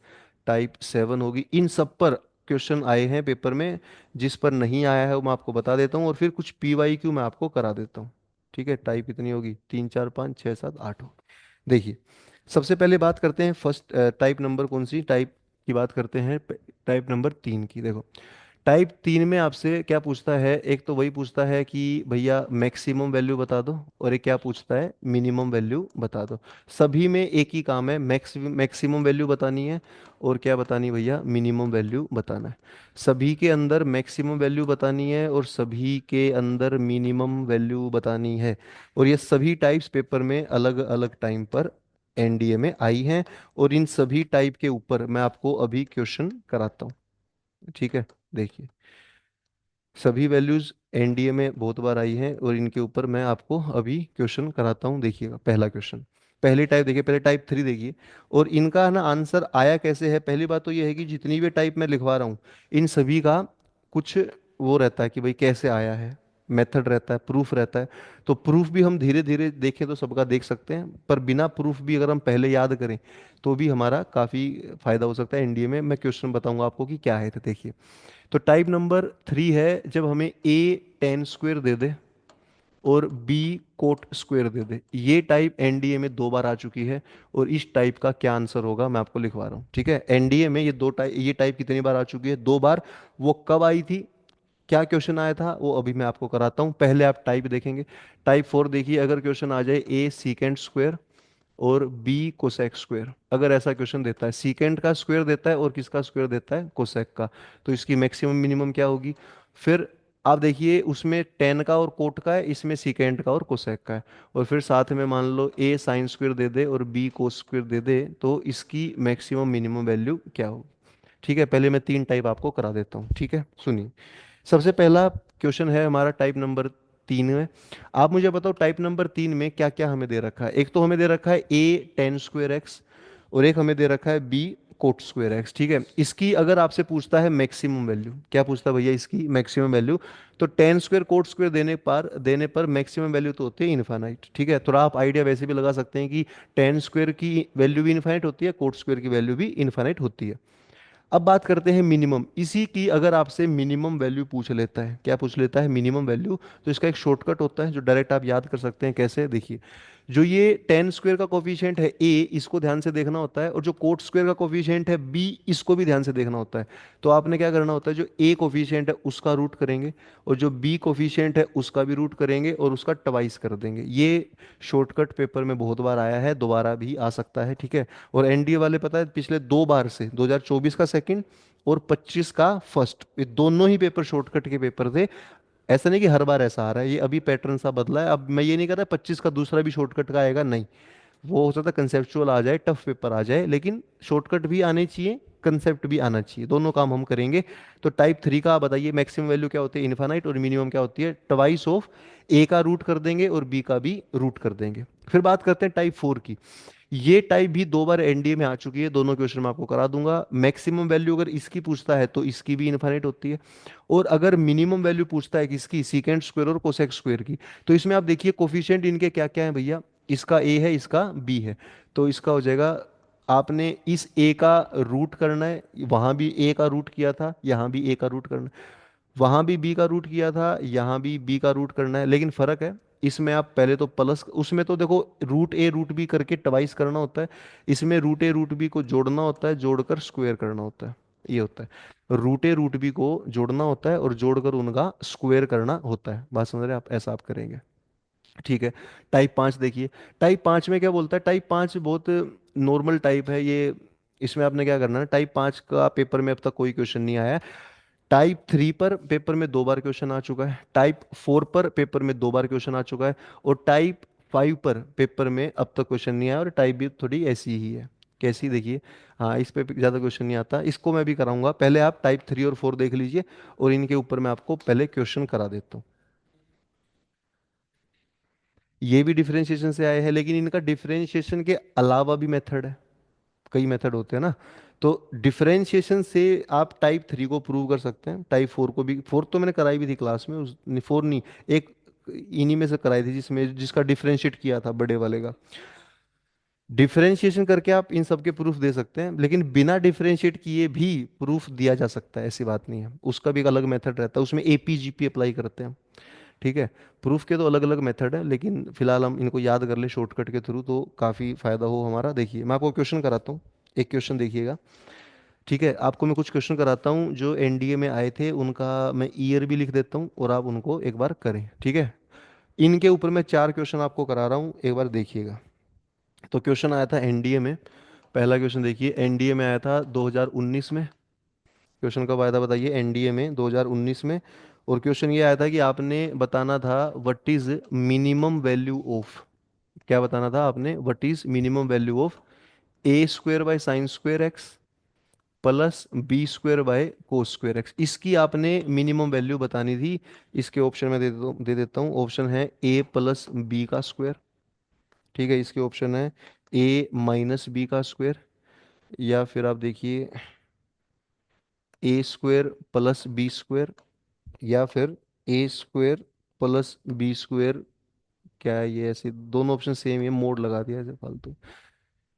टाइप 7 होगी। इन सब पर क्वेश्चन आए हैं पेपर में। जिस पर नहीं आया है वो मैं आपको बता देता हूँ, और फिर कुछ PYQ मैं आपको करा देता हूँ, ठीक है। टाइप कितनी होगी, 3 4 5 6 7 8 होगी। देखिए, सबसे पहले बात करते हैं फर्स्ट टाइप नंबर कौन सी टाइप की बात करते हैं, टाइप नंबर 3 की। देखो, टाइप 3 में आपसे क्या पूछता है, एक तो वही पूछता है कि भैया मैक्सिमम वैल्यू बता दो, और एक क्या पूछता है, मिनिमम वैल्यू बता दो। सभी में एक ही काम है, मैक्सिमम वैल्यू बतानी है, और क्या बतानी भैया, मिनिमम वैल्यू बताना है। सभी के अंदर मैक्सिमम वैल्यू बतानी है और सभी के अंदर मिनिमम वैल्यू बतानी है। और ये सभी टाइप्स पेपर में अलग अलग टाइम पर NDA में आई हैं, और इन सभी टाइप के ऊपर मैं आपको अभी क्वेश्चन कराता हूँ, ठीक है। देखिए, सभी वैल्यूज NDA में बहुत बार आई हैं, और इनके ऊपर मैं आपको अभी क्वेश्चन कराता हूँ। देखिएगा पहला क्वेश्चन, पहली टाइप देखिए, पहले टाइप 3 देखिए। और इनका ना आंसर आया कैसे है, पहली बात तो ये है कि जितनी भी टाइप मैं लिखवा रहा हूँ, इन सभी का कुछ वो रहता है कि भाई कैसे आया है, मेथड रहता है, प्रूफ रहता है। तो प्रूफ भी हम धीरे धीरे देखें तो सबका देख सकते हैं, पर बिना प्रूफ भी अगर हम पहले याद करें तो भी हमारा काफ़ी फायदा हो सकता है NDA में। मैं क्वेश्चन बताऊंगा आपको कि क्या है, तो देखिए। तो टाइप नंबर 3 है, जब हमें A tan² दे दे और B cot² दे दे। ये टाइप NDA में 2 बार आ चुकी है, और इस टाइप का क्या आंसर होगा मैं आपको लिखवा रहा हूँ, ठीक है। NDA में ये टाइप कितनी बार आ चुकी है, 2 बार। वो कब आई थी, क्या क्वेश्चन आया था, वो अभी मैं आपको कराता हूँ। पहले आप टाइप देखेंगे। टाइप 4 देखिए, अगर क्वेश्चन आ जाए A sec² और B cosec², अगर ऐसा क्वेश्चन देता है, सीकेंट का स्क्वायर देता है और किसका स्क्वायर देता है, कोसेक का, तो इसकी मैक्सिमम मिनिमम क्या होगी। फिर आप देखिए, उसमें टेन का और कोट का है, इसमें सीकेंट का और कोसेक का है। और फिर साथ में मान लो A sin² दे दे और B cos² दे दे, तो इसकी मैक्सिमम मिनिमम वैल्यू क्या होगी, ठीक है। पहले मैं 3 टाइप आपको करा देता हूँ, ठीक है, सुनिए। सबसे पहला क्वेश्चन है हमारा टाइप नंबर 3 में। आप मुझे बताओ टाइप नंबर 3 में क्या क्या हमें दे रखा है। एक तो हमें दे रखा है A tan²x, और एक हमें दे रखा है B cot²x, ठीक है। इसकी अगर आपसे पूछता है मैक्सिमम वैल्यू, क्या पूछता है भैया, इसकी मैक्सिमम वैल्यू। तो tan²cot² देने पर मैक्सिमम वैल्यू तो होती है इनफाइनाइट, ठीक है। थोड़ा आप आइडिया वैसे भी लगा सकते हैं कि tan² की वैल्यू भी इनफाइनाइट होती है, cot² की वैल्यू भी इनफाइनाइट होती है। अब बात करते हैं मिनिमम। इसी की अगर आपसे मिनिमम वैल्यू पूछ लेता है, क्या पूछ लेता है, मिनिमम वैल्यू, तो इसका एक शॉर्टकट होता है जो डायरेक्ट आप याद कर सकते हैं। कैसे, देखिए, जो ये tan² का कोफिशिएंट है A, इसको ध्यान से देखना होता है, और जो cot² का कोफिशिएंट है B, इसको भी ध्यान से देखना होता है। तो आपने क्या करना होता है, जो A कोफिशिएंट है उसका रूट करेंगे, और जो B कोफिशिएंट है उसका भी रूट करेंगे, और उसका ट्वाइस कर देंगे। ये शॉर्टकट पेपर में बहुत बार आया है, दोबारा भी आ सकता है, ठीक है। और NDA वाले पता है पिछले 2 बार से, 2024 का सेकंड और 25 का फर्स्ट, ये दोनों ही पेपर शॉर्टकट के पेपर थे। ऐसा नहीं कि हर बार ऐसा आ रहा है, ये अभी पैटर्न सा बदला है। अब मैं ये नहीं कर रहा 25 का दूसरा भी शॉर्टकट का आएगा, नहीं। वो हो सकता है कंसेप्चुअल आ जाए, टफ पेपर आ जाए, लेकिन शॉर्टकट भी आने चाहिए, कंसेप्ट भी आना चाहिए, दोनों काम हम करेंगे। तो टाइप 3 का आप बताइए मैक्सिमम वैल्यू क्या होती है, इनफाइनाइट, और मिनिमम क्या होती है, ट्वाइस ऑफ A का रूट कर देंगे और B का भी रूट कर देंगे। फिर बात करते हैं टाइप 4 की। ये टाइप भी 2 बार NDA में आ चुकी है, दोनों क्वेश्चन मैं आपको करा दूंगा। मैक्सिमम वैल्यू अगर इसकी पूछता है तो इसकी भी इनफाइनाइट होती है, और अगर मिनिमम वैल्यू पूछता है किसकी, सीकेंट² और कोसेक² की, तो इसमें आप देखिए कोफिशिएंट इनके क्या क्या है भैया। इसका A है, इसका B है, तो इसका हो जाएगा, आपने इस A का रूट करना है, वहां भी A का रूट किया था, यहाँ भी A का रूट करना है, वहां भी B का रूट किया था, यहाँ भी B का रूट करना है। लेकिन फर्क है, इसमें आप पहले तो प्लस, उसमें तो देखो √A√B करके ट्वाइस करना होता है, इसमें √A√B को जोड़ना होता है, जोड़कर स्क्वायर करना होता है। ये होता है, √A√B को जोड़ना होता है और जोड़कर उनका स्क्वायर करना होता है। बात समझ रहे हैं आप, ऐसा आप करेंगे, ठीक है। टाइप 5 देखिए, टाइप 5 में क्या बोलता है, टाइप 5 बहुत नॉर्मल टाइप है ये। इसमें आपने क्या करना है, टाइप 5 का पेपर में अब तक कोई क्वेश्चन नहीं आया है। टाइप 3 पर पेपर में 2 बार क्वेश्चन आ चुका है, टाइप 4 पर पेपर में 2 बार क्वेश्चन आ चुका है, और टाइप 5 पर पेपर में अब तक क्वेश्चन नहीं आया, और टाइप भी थोड़ी ऐसी ही है। कैसी देखिए, हाँ इस पे ज़्यादा क्वेश्चन नहीं आता, इसको मैं भी कराऊंगा। पहले आप टाइप 3 और 4 देख लीजिए, और इनके ऊपर मैं आपको पहले क्वेश्चन करा देता हूँ। ये भी डिफरेंशिएशन से आए हैं, लेकिन इनका डिफरेंशिएशन के अलावा भी मेथड है, कई मेथड होते हैं ना। तो डिफरेंशिएशन से आप टाइप 3 को प्रूव कर सकते हैं, टाइप 4 को भी। 4 तो मैंने कराई भी थी क्लास में, उस 4 नहीं, एक इन्हीं में से कराई थी जिसमें जिसका डिफरेंशिएट किया था बड़े वाले का। डिफरेंशिएशन करके आप इन सब के प्रूफ दे सकते हैं, लेकिन बिना डिफरेंशिएट किए भी प्रूफ दिया जा सकता है, ऐसी बात नहीं है। उसका भी एक अलग मेथड रहता है, उसमें एपीजीपी अप्लाई करते हैं। ठीक है। प्रूफ के तो अलग अलग मेथड है, लेकिन फिलहाल हम इनको याद कर ले शॉर्टकट के थ्रू, तो काफ़ी फायदा हो हमारा। देखिए मैं आपको क्वेश्चन कराता हूँ, एक क्वेश्चन देखिएगा। ठीक है, आपको मैं कुछ क्वेश्चन कराता हूँ जो एनडीए में आए थे, उनका मैं ईयर भी लिख देता हूँ, और आप उनको एक बार करें, ठीक है। इनके ऊपर मैं 4 क्वेश्चन आपको करा रहा हूँ, एक बार देखिएगा। तो क्वेश्चन आया था एनडीए में, पहला क्वेश्चन देखिए, एनडीए में आया था 2019 में। क्वेश्चन कब आया था बताइए, एनडीए में 2019 में। और क्वेश्चन ये आया था कि आपने बताना था what is minimum value of, क्या बताना था आपने, what is minimum value of a square by sine square x plus b square by cos square x. इसकी आपने मिनिमम वैल्यू बतानी थी। इसके ऑप्शन में दे देता हूँ। ऑप्शन है ए प्लस बी का स्क्वायर, ठीक है। इसके ऑप्शन है ए माइनस बी का स्क्वायर, या फिर आप देखिए ए स्क्वायर प्लस बी स्क्वायर, या फिर ए स्क्वायर प्लस बी स्क्वायर। क्या है ये, ऐसे दोनों ऑप्शन सेम, ये मोड लगा दिया ऐसे फालतू।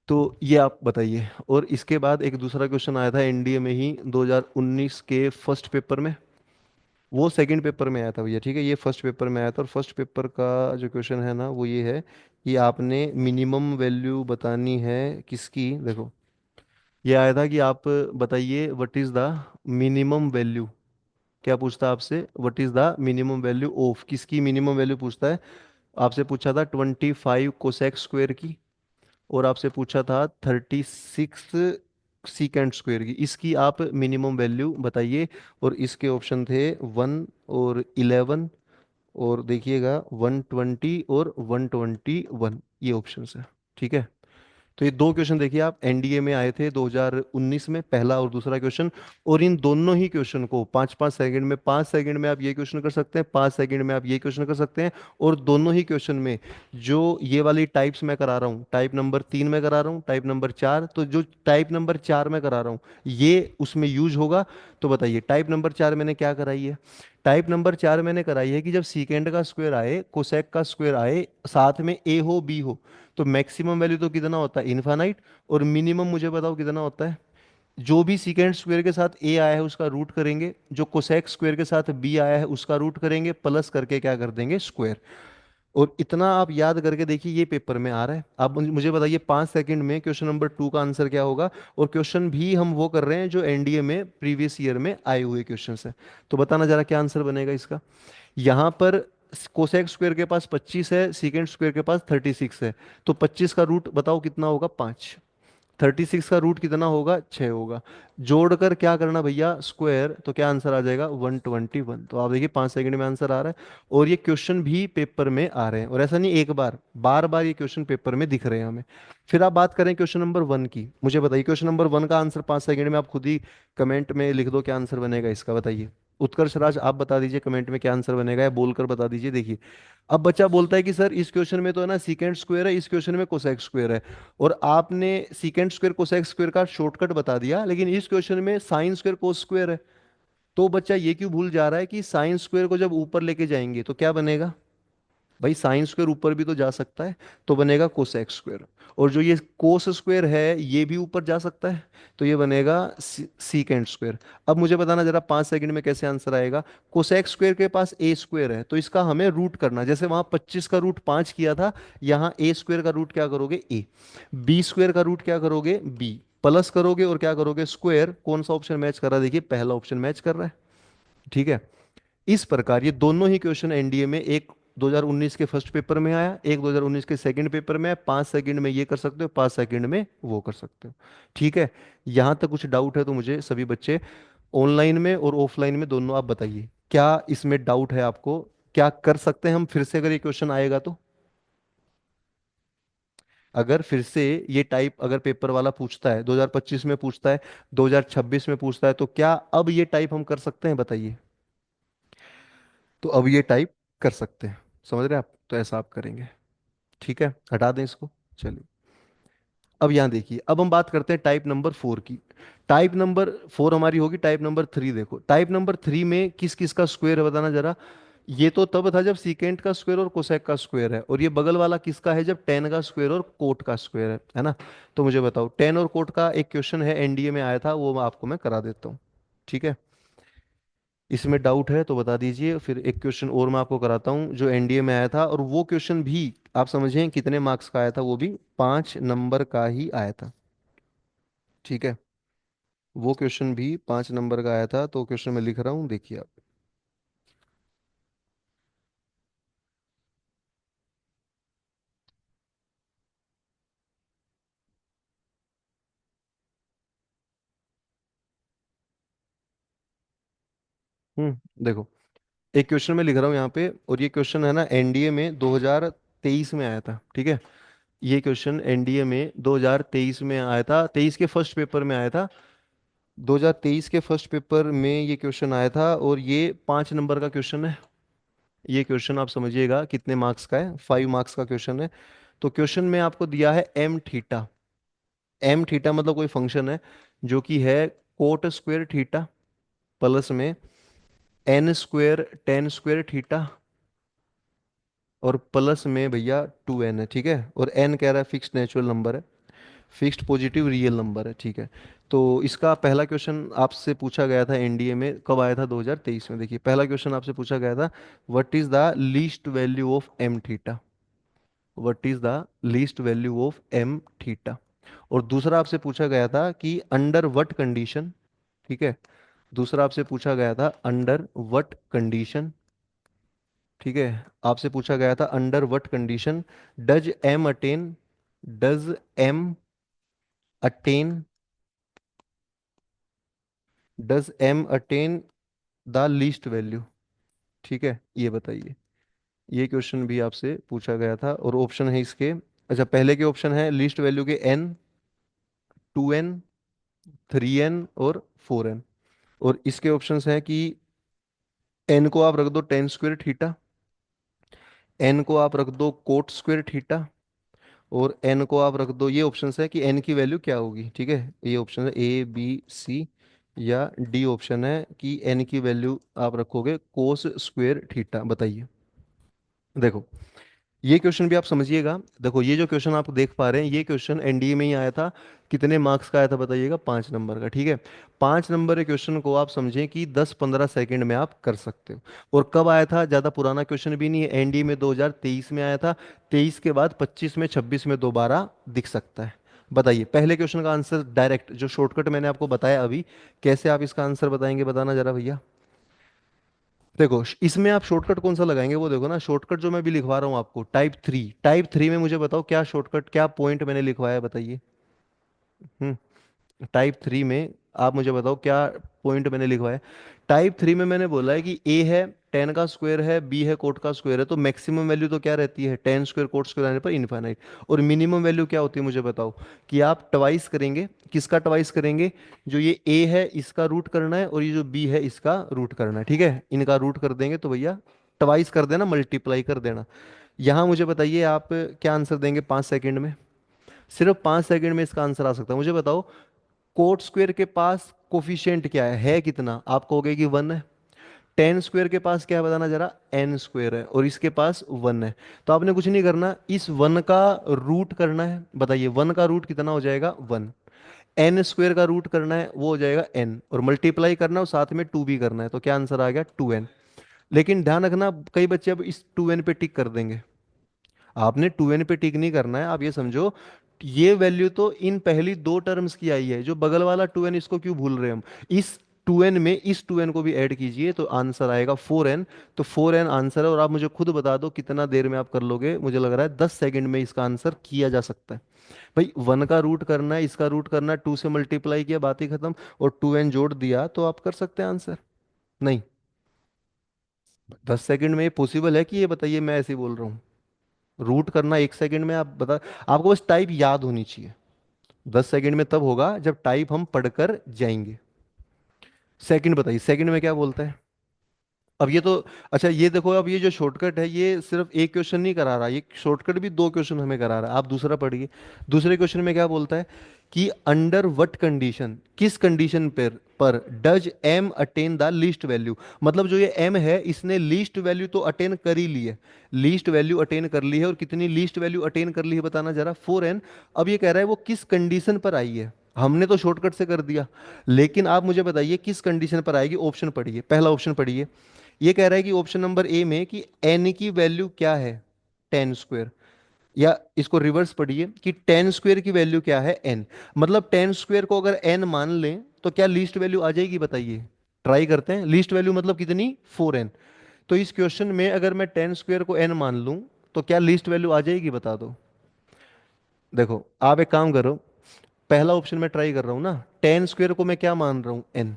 तो ये आप बताइए। और इसके बाद एक दूसरा क्वेश्चन आया था एनडीए में ही 2019 के फर्स्ट पेपर में। वो सेकंड पेपर में आया था भैया, ठीक है। ये फर्स्ट पेपर में आया था, और फर्स्ट पेपर का जो क्वेश्चन है ना वो ये है कि आपने मिनिमम वैल्यू बतानी है किसकी, देखो। ये आया था कि आप बताइए what is the minimum value, क्या पूछता है आपसे, what is the minimum value of, किसकी मिनिमम वैल्यू पूछता है। आपसे पूछा था 25 कोसेक स्क्वायर की, और आपसे पूछा था 36 सीकेंट स्क्वायर की। इसकी आप मिनिमम वैल्यू बताइए। और इसके ऑप्शन थे 1 और 11, और देखिएगा 120 और 121, ये ऑप्शन है, ठीक है। तो ये दो क्वेश्चन देखिए आप, एनडीए में आए थे 2019 में, पहला और दूसरा क्वेश्चन। और इन दोनों ही क्वेश्चन को 5-5 सेकंड में, 5 सेकंड में आप ये क्वेश्चन कर सकते हैं, 5 सेकंड में आप ये क्वेश्चन कर सकते हैं। और दोनों ही क्वेश्चन में जो ये वाली टाइप्स मैं करा रहा हूँ, टाइप नंबर 3 में करा रहा हूँ, टाइप नंबर 4, तो जो टाइप नंबर 4 में करा रहा हूँ ये उसमें यूज होगा। तो बताइए टाइप नंबर 4 मैंने क्या कराई है। टाइप नंबर 4 मैंने कराई है कि जब सीकेंड का स्क्वायर आए, कोसेक का स्क्वायर आए, साथ में ए हो बी हो, तो मैक्सिमम वैल्यू तो कितना होता है, इनफाइनाइट। और मिनिमम मुझे बताओ कितना होता है। जो भी सीकेंड स्क्वायर के साथ ए आया है उसका रूट करेंगे, जो कोसेक स्क्वायर के साथ बी आया है उसका रूट करेंगे, प्लस करके क्या कर देंगे, स्क्वायर। और इतना आप याद करके देखिए, ये पेपर में आ रहा है। आप मुझे बताइए 5 सेकंड में क्वेश्चन नंबर 2 का आंसर क्या होगा। और क्वेश्चन भी हम वो कर रहे हैं जो एनडीए में प्रीवियस ईयर में आए हुए क्वेश्चन है। तो बताना जरा क्या आंसर बनेगा इसका। यहाँ पर कोसेक स्क्वायर के पास 25 है, सीकेंड स्क्वायर के पास 36 है। तो 25 का रूट बताओ कितना होगा, 5। 36 का रूट कितना होगा, 6 होगा। जोड़कर क्या करना भैया, स्क्वायर, तो क्या आंसर आ जाएगा, 121। तो आप देखिए 5 सेकंड में आंसर आ रहा है। और ये क्वेश्चन भी पेपर में आ रहे हैं, और ऐसा नहीं एक बार, बार बार ये क्वेश्चन पेपर में दिख रहे हैं हमें। फिर आप बात करें क्वेश्चन नंबर 1 की, मुझे बताइए क्वेश्चन नंबर 1 का आंसर 5 सेकंड में आप खुद ही कमेंट में लिख दो, क्या आंसर बनेगा इसका, बताइए। उत्कर्ष राज आप बता दीजिए कमेंट में क्या आंसर बनेगा, या बोलकर बता दीजिए। देखिए अब बच्चा बोलता है कि सर इस क्वेश्चन में तो है ना सीकेंड स्क्वायर है, इस क्वेश्चन में कोसेक स्क्वायर है, और आपने सीकेंड स्क्वायर कोसेक स्क्वायर का शॉर्टकट बता दिया, लेकिन इस क्वेश्चन में साइन स्क्वायर कोस स्क्वायर है। तो बच्चा ये क्यों भूल जा रहा है कि साइन स्क्वायर को जब ऊपर लेके जाएंगे तो क्या बनेगा, भाई साइन स्क्वायर ऊपर भी तो जा सकता है, तो बनेगा कोसेक स्क्वायर। और जो ये कोस स्क्वायर है ये भी ऊपर जा सकता है, तो ये बनेगा सीकेंड स्क्वायर। अब मुझे बताना जरा 5 सेकंड में कैसे आंसर आएगा। कोसेक स्क्वायर के पास ए स्क्वायर है, तो इसका हमें रूट करना, जैसे वहां 25 का रूट 5 किया था, यहाँ ए स्क्वायर का रूट क्या करोगे, ए। बी स्क्वायर का रूट क्या करोगे, बी। प्लस करोगे और क्या करोगे, स्क्वायर। कौन सा ऑप्शन मैच कर रहा है, देखिए पहला ऑप्शन मैच कर रहा है, ठीक है। इस प्रकार ये दोनों ही क्वेश्चन एनडीए में, एक 2019 के फर्स्ट पेपर में आया, एक 2019 के सेकंड पेपर में आया। 5 सेकंड में ये कर सकते हो, 5 सेकंड में वो कर सकते हो, ठीक है। यहां तक कुछ डाउट है तो मुझे सभी बच्चे ऑनलाइन में और ऑफलाइन में दोनों आप बताइए, क्या इसमें डाउट है आपको, क्या कर सकते हैं हम फिर से अगर ये क्वेश्चन आएगा तो। अगर फिर से ये टाइप अगर पेपर वाला पूछता है, 2025 में पूछता है, 2026 में पूछता है, तो क्या अब ये टाइप हम कर सकते हैं बताइए? तो अब ये टाइप कर सकते हैं। समझ रहे हैं आप? तो ऐसा आप करेंगे। ठीक है, हटा दें इसको। चलिए, अब यहाँ देखिए, अब हम बात करते हैं टाइप नंबर 4 की। टाइप नंबर 4 हमारी होगी। टाइप नंबर 3 देखो, टाइप नंबर 3 में किस किस का स्क्वायर है बताना जरा। ये तो तब था जब सीकेंट का स्क्वायर और कोसेक का स्क्वायर है, और ये बगल वाला किसका है, जब टेन का स्क्वायर और कोट का स्क्वायर है ना? तो मुझे बताओ, टेन और कोट का एक क्वेश्चन है, एनडीए में आया था, वो आपको मैं करा देता हूँ। ठीक है, इसमें डाउट है तो बता दीजिए, फिर एक क्वेश्चन और मैं आपको कराता हूँ जो एनडीए में आया था, और वो क्वेश्चन भी आप समझें कितने मार्क्स का आया था, वो भी 5 नंबर का ही आया था। ठीक है, वो क्वेश्चन भी 5 नंबर का आया था, तो क्वेश्चन मैं लिख रहा हूँ, देखिए आप। देखो, एक क्वेश्चन मैं लिख रहा हूँ यहाँ पे, और ये क्वेश्चन है ना एनडीए में 2023 में आया था। ठीक है, ये क्वेश्चन एनडीए में 2023 में आया था, 23 के फर्स्ट पेपर में आया था। 2023 के फर्स्ट पेपर में ये क्वेश्चन आया था, और ये 5 नंबर का क्वेश्चन है। ये क्वेश्चन आप समझिएगा कितने मार्क्स का है, 5 मार्क्स का क्वेश्चन है। तो क्वेश्चन में आपको दिया है एम थीटा। एम थीटा मतलब कोई फंक्शन है जो कि है कोट स्क्वेयर थीटा प्लस में n square tan square theta, और प्लस में भैया 2n है। ठीक है, और n कह रहा है फिक्स्ड नेचुरल नंबर है, फिक्स्ड पॉजिटिव रियल नंबर है। ठीक है, तो इसका पहला क्वेश्चन आपसे पूछा गया था एनडीए में, कब आया था, 2023 में। देखिए, पहला क्वेश्चन आपसे पूछा गया था, what is the least value of m theta. What is the least value of m theta. और दूसरा आपसे पूछा गया था कि अंडर व्हाट कंडीशन। ठीक है, दूसरा आपसे पूछा गया था अंडर व्हाट कंडीशन। ठीक है, आपसे पूछा गया था under what condition does m attain, does m attain, does m attain the least value. ठीक है, ये बताइए। ये क्वेश्चन भी आपसे पूछा गया था, और ऑप्शन है इसके। अच्छा, पहले के ऑप्शन है लीस्ट वैल्यू के एन, 2n, 3n और 4n। और इसके ऑप्शंस हैं कि एन को आप रख दो टेन स्क्वेयर थीटा, एन को आप रख दो कोट स्क्वेयर थीटा, और एन को आप रख दो, ये ऑप्शन है कि एन की वैल्यू क्या होगी। ठीक है, ये ऑप्शन है ए बी सी, या डी ऑप्शन है कि एन की वैल्यू आप रखोगे कोस स्क्वेयर थीटा। बताइए। देखो, ये क्वेश्चन भी आप समझिएगा। देखो, ये जो क्वेश्चन आप देख पा रहे हैं, ये क्वेश्चन एनडीए में ही आया था। कितने मार्क्स का आया था बताइएगा? 5 नंबर का। ठीक है, 5 नंबर के क्वेश्चन को आप समझें कि 10-15 सेकंड में आप कर सकते हो। और कब आया था, ज़्यादा पुराना क्वेश्चन भी नहीं है, एनडीए में 2023 में आया था। 23 के बाद 25 में 26 में दोबारा दिख सकता है। बताइए, पहले क्वेश्चन का आंसर डायरेक्ट, जो शॉर्टकट मैंने आपको बताया अभी, कैसे आप इसका आंसर बताएंगे, बताना जरा भैया। देखो, इसमें आप शॉर्टकट कौन सा लगाएंगे वो देखो ना। शॉर्टकट जो मैं भी लिखवा रहा हूँ आपको, टाइप 3 में मुझे बताओ क्या शॉर्टकट, क्या पॉइंट मैंने लिखवाया है, बताइए। हम्म टाइप 3 में आप मुझे बताओ क्या पॉइंट मैंने लिखवाया है। टाइप 3 में मैंने बोला है कि ए है टेन का स्क्वायर है, बी है कोट का स्क्वायर है, तो मैक्सिमम वैल्यू तो क्या रहती है, टेन स्क्वायर कोट स्क्वायर आने पर इनफाइनाइट। और मिनिमम वैल्यू क्या होती है मुझे बताओ। कि आप ट्वाइस करेंगे, किसका ट्वाइस करेंगे, जो ये ए है इसका रूट करना है, और ये जो बी है इसका रूट करना है। ठीक है, इनका रूट कर देंगे तो भैया ट्वाइस कर देना, मल्टीप्लाई कर देना। यहाँ मुझे बताइए आप क्या आंसर देंगे 5 सेकंड में। सिर्फ 5 सेकंड में इसका आंसर आ सकता है। मुझे बताओ, कोट स्क्वेयर के पास कोफिशिएंट क्या है कितना, आप कहोगे कि 1 है। टेन स्क्वेयर के पास क्या है बताना जरा, एन स्क्वेयर है, और इसके पास 1 है। तो आपने कुछ नहीं करना, इस 1 का रूट करना है। बताइए 1 का रूट कितना हो जाएगा, 1। एन स्क्वेयर का रूट करना है, वो हो जाएगा एन, और मल्टीप्लाई करना है और साथ में 2 भी करना है, तो क्या आंसर आ गया, 2n। लेकिन ध्यान रखना, कई बच्चे अब इस 2n पे टिक कर देंगे। आपने 2n पे टिक नहीं करना है। आप ये समझो, ये वैल्यू तो इन पहली दो टर्म्स की आई है, जो बगल वाला 2n, इसको क्यों भूल रहे हैं हम। इस 2n में इस 2n को भी ऐड कीजिए तो आंसर आएगा 4n। तो 4n आंसर है, और आप मुझे खुद बता दो कितना देर में आप कर लोगे। मुझे लग रहा है 10 सेकंड में इसका आंसर किया जा सकता है। भाई 1 का रूट करना है, इसका रूट करना है, 2 से मल्टीप्लाई किया, बात ही खत्म, और 2n जोड़ दिया तो आप कर सकते हैं आंसर। नहीं, 10 सेकंड में ये पॉसिबल है कि, ये बताइए, मैं ऐसे ही बोल रहा हूँ। रूट करना 1 सेकंड में आप बता, आपको बस टाइप याद होनी चाहिए। 10 सेकंड में तब होगा जब टाइप हम पढ़कर जाएंगे। सेकंड बताइए, सेकंड में क्या बोलता है? अब ये तो, अच्छा ये देखो, अब ये जो शॉर्टकट है ये सिर्फ एक क्वेश्चन नहीं करा रहा, ये शॉर्टकट भी 2 क्वेश्चन हमें करा रहा है। आप दूसरा पढ़िए। दूसरे क्वेश्चन में क्या बोलता है कि अंडर व्हाट कंडीशन, किस कंडीशन पर does m attain the least value. मतलब जो ये एम है इसने लीस्ट वैल्यू तो अटेन कर ही ली है, लीस्ट वैल्यू अटेन कर ली है, और कितनी लीस्ट वैल्यू अटेन कर ली है बताना जरा, 4n। अब ये कह रहा है वो किस कंडीशन पर आई है। हमने तो शॉर्टकट से कर दिया, लेकिन आप मुझे बताइए किस कंडीशन पर आएगी। ऑप्शन पढ़िए, पहला ऑप्शन पढ़िए। ये कह रहा है कि ऑप्शन नंबर ए में कि एन की वैल्यू क्या है, 10 स्क्वायर। या इसको रिवर्स पढ़िए कि 10 स्क्वायर की वैल्यू क्या है, एन। मतलब 10 स्क्वायर को अगर एन मान लें तो क्या लीस्ट वैल्यू आ जाएगी बताइए। ट्राई करते हैं, लीस्ट वैल्यू मतलब कितनी, 4n। तो इस क्वेश्चन में अगर मैं 10 स्क्वायर को एन मान लूं तो क्या लीस्ट वैल्यू आ जाएगी, बता दो। देखो आप एक काम करो, पहला ऑप्शन में ट्राई कर रहा हूं ना, 10 स्क्वायर को मैं क्या मान रहा हूं, एन।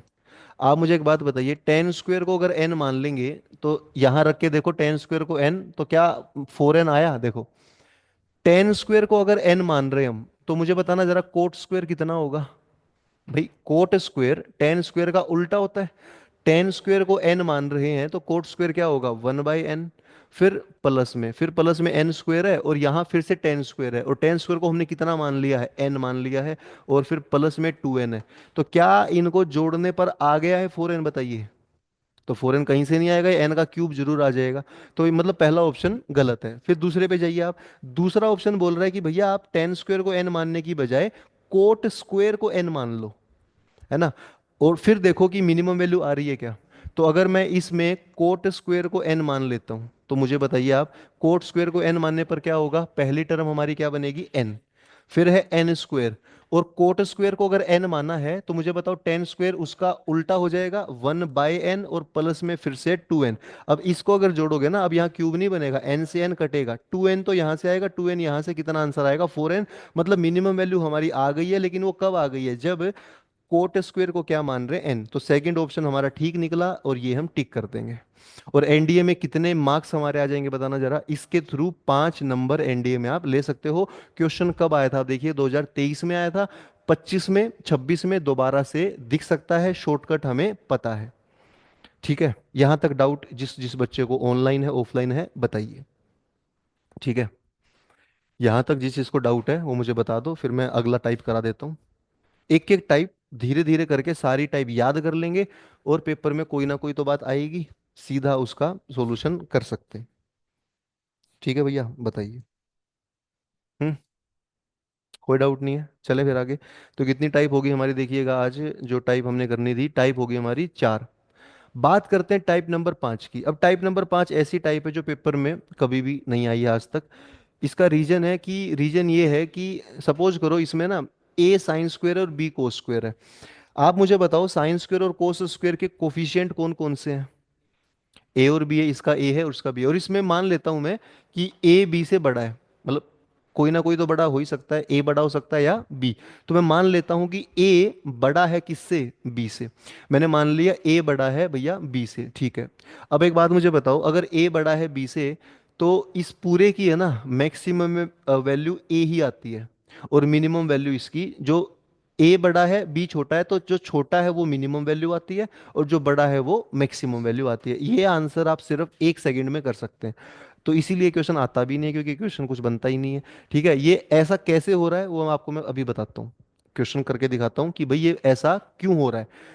आप मुझे एक बात बताइए, 10 स्क्वायर को अगर एन मान लेंगे तो यहां रख के देखो 10 स्क्वायर को एन, तो क्या 4n आया, देखो। 10 स्क्वायर को अगर एन मान रहे हम तो मुझे बताना जरा कोट स्क्वायर कितना होगा। भाई कोट स्क्वायर 10 स्क्वायर का उल्टा होता है। 10 स्क्वायर को एन मान रहे हैं तो कोट स्क्वायर क्या होगा, 1/n। फिर प्लस में एन स्क्वायर है, और यहाँ फिर से 10 स्क्वायर है, और 10 स्क्वायर को हमने कितना मान लिया है, एन मान लिया है। और फिर प्लस में 2n है। तो क्या इनको जोड़ने पर आ गया है 4n, बताइए। तो 4n कहीं से नहीं आएगा, एन का क्यूब जरूर आ जाएगा। तो ये मतलब पहला ऑप्शन गलत है। फिर दूसरे पे जाइए आप। दूसरा ऑप्शन बोल रहा है कि भैया आप 10 स्क्वायर को एन मानने की बजाय कोट स्क्वायर को एन मान लो, है ना। और फिर देखो कि मिनिमम वैल्यू आ रही है क्या। तो अगर मैं इसमें कोट स्क्वायर को एन मान लेता हूं तो मुझे बताइए आप, कोट स्क्वायर को एन मानने पर क्या होगा, पहली टर्म हमारी क्या बनेगी, एन। फिर है एन स्क्वायर, और कोट स्क्वायर को अगर एन माना है तो मुझे बताओ 10 स्क्वायर उसका उल्टा हो जाएगा, 1/n, और प्लस में फिर से 2n। अब इसको अगर जोड़ोगे ना, अब यहाँ क्यूब नहीं बनेगा, एन से एन कटेगा, 2n तो यहाँ से आएगा, 2n यहाँ से, कितना आंसर आएगा, 4n। मतलब मिनिमम वैल्यू हमारी आ गई है, लेकिन वो कब आ गई है, जब कोट स्क्वायर को क्या मान रहे हैं, एन। तो सेकंड ऑप्शन हमारा ठीक निकला, और ये हम टिक कर देंगे। और एनडीए में कितने मार्क्स हमारे आ जाएंगे बताना जरा, इसके थ्रू 5 नंबर एनडीए में आप ले सकते हो। क्वेश्चन कब आया था देखिए, 2023 में आया था, 25 में, 26 में दोबारा से दिख सकता है, शॉर्टकट हमें पता है। ठीक है, यहां तक डाउट जिस जिस बच्चे को ऑनलाइन है ऑफलाइन है बताइए। ठीक है, यहां तक जिस जिसको डाउट है वो मुझे बता दो, फिर मैं अगला टाइप करा देता हूँ। एक एक टाइप धीरे धीरे करके सारी टाइप याद कर लेंगे, और पेपर में कोई ना कोई तो बात आएगी, सीधा उसका सॉल्यूशन कर सकते हैं। ठीक है भैया, बताइए। हम्म, कोई डाउट नहीं है, चले फिर आगे। तो कितनी टाइप होगी हमारी देखिएगा, आज जो टाइप हमने करनी थी, टाइप होगी हमारी 4। बात करते हैं टाइप नंबर 5 की। अब टाइप नंबर 5 ऐसी टाइप है जो पेपर में कभी भी नहीं आई है आज तक। इसका रीजन है कि, रीजन ये है कि सपोज करो इसमें ना ए साइन स्क्वायर और बी कोस स्क्वायर है। आप मुझे बताओ साइन स्क्वायर और कोस स्क्वायर के कोफिशिएंट कौन कौन से हैं। ए और बी है, इसका ए है और इसका बी है, और इसमें मान लेता हूं मैं कि ए बी से बड़ा है। मतलब कोई ना कोई तो बड़ा हो ही सकता है, ए बड़ा हो सकता है या बी। तो मैं मान लेता हूं कि ए बड़ा है किससे, बी से। मैंने मान लिया ए बड़ा है भैया बी से, ठीक है। अब एक बात मुझे बताओ, अगर ए बड़ा है बी से तो इस पूरे की है ना मैक्सिमम वैल्यू ए ही आती है, और मिनिमम वैल्यू इसकी, जो ए बड़ा है बी छोटा है, तो जो छोटा है वो मिनिमम वैल्यू आती है, और जो बड़ा है वो मैक्सिमम वैल्यू आती है। ये आंसर आप सिर्फ 1 सेकंड में कर सकते हैं। तो इसीलिए क्वेश्चन आता भी नहीं है, क्योंकि क्वेश्चन कुछ बनता ही नहीं है। ठीक है, ये ऐसा कैसे हो रहा है वो आपको मैं अभी बताता हूँ, क्वेश्चन करके दिखाता हूँ कि भाई ये ऐसा क्यों हो रहा है।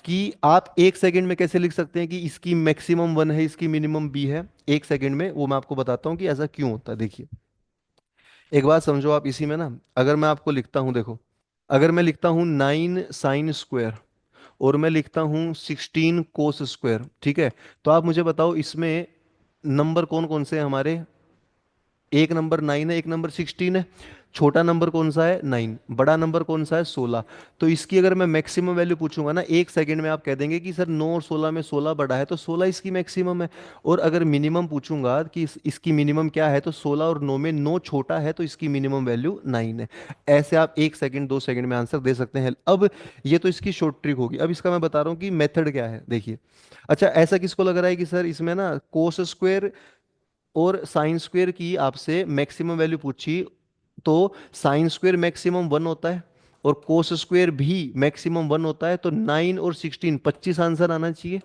कि आप 1 सेकंड में कैसे लिख सकते हैं कि इसकी मैक्सिमम 1 है, इसकी मिनिमम बी है, 1 सेकंड में वो मैं आपको बताता हूँ कि ऐसा क्यों होता है। देखिए एक बात समझो आप इसी में ना, अगर मैं आपको लिखता हूँ, देखो, अगर मैं लिखता हूँ 9 साइन स्क्वायर, और मैं लिखता हूँ 16 कोस स्क्वायर, ठीक है। तो आप मुझे बताओ इसमें नंबर कौन कौन से हैं हमारे, एक नंबर 9 है, एक नंबर 16 है। छोटा नंबर कौन सा है, 9। बड़ा नंबर कौन सा है, 16। तो इसकी अगर मैं मैक्सिमम वैल्यू पूछूंगा ना, 1 सेकंड में आप कह देंगे कि सर 9 और 16 में 16 बड़ा है, तो 16 इसकी मैक्सिमम है। और अगर मिनिमम पूछूंगा कि इसकी मिनिमम क्या है, तो 16 और 9 में 9 छोटा है, तो इसकी मिनिमम वैल्यू 9 है। ऐसे आप 1 सेकंड 2 सेकंड में आंसर दे सकते हैं। अब ये तो इसकी शॉर्ट ट्रिक होगी, अब इसका मैं बता रहा हूँ कि मेथड क्या है, देखिए। अच्छा ऐसा किसको लग रहा है कि सर इसमें ना कोस स्क्वायर और साइन स्क्वायर की आपसे मैक्सिमम वैल्यू पूछी, तो साइन स्क्वायर मैक्सिमम 1 होता है और कोस स्क्वायर भी मैक्सिमम 1 होता है, तो 9 और 16 25 आंसर आना चाहिए।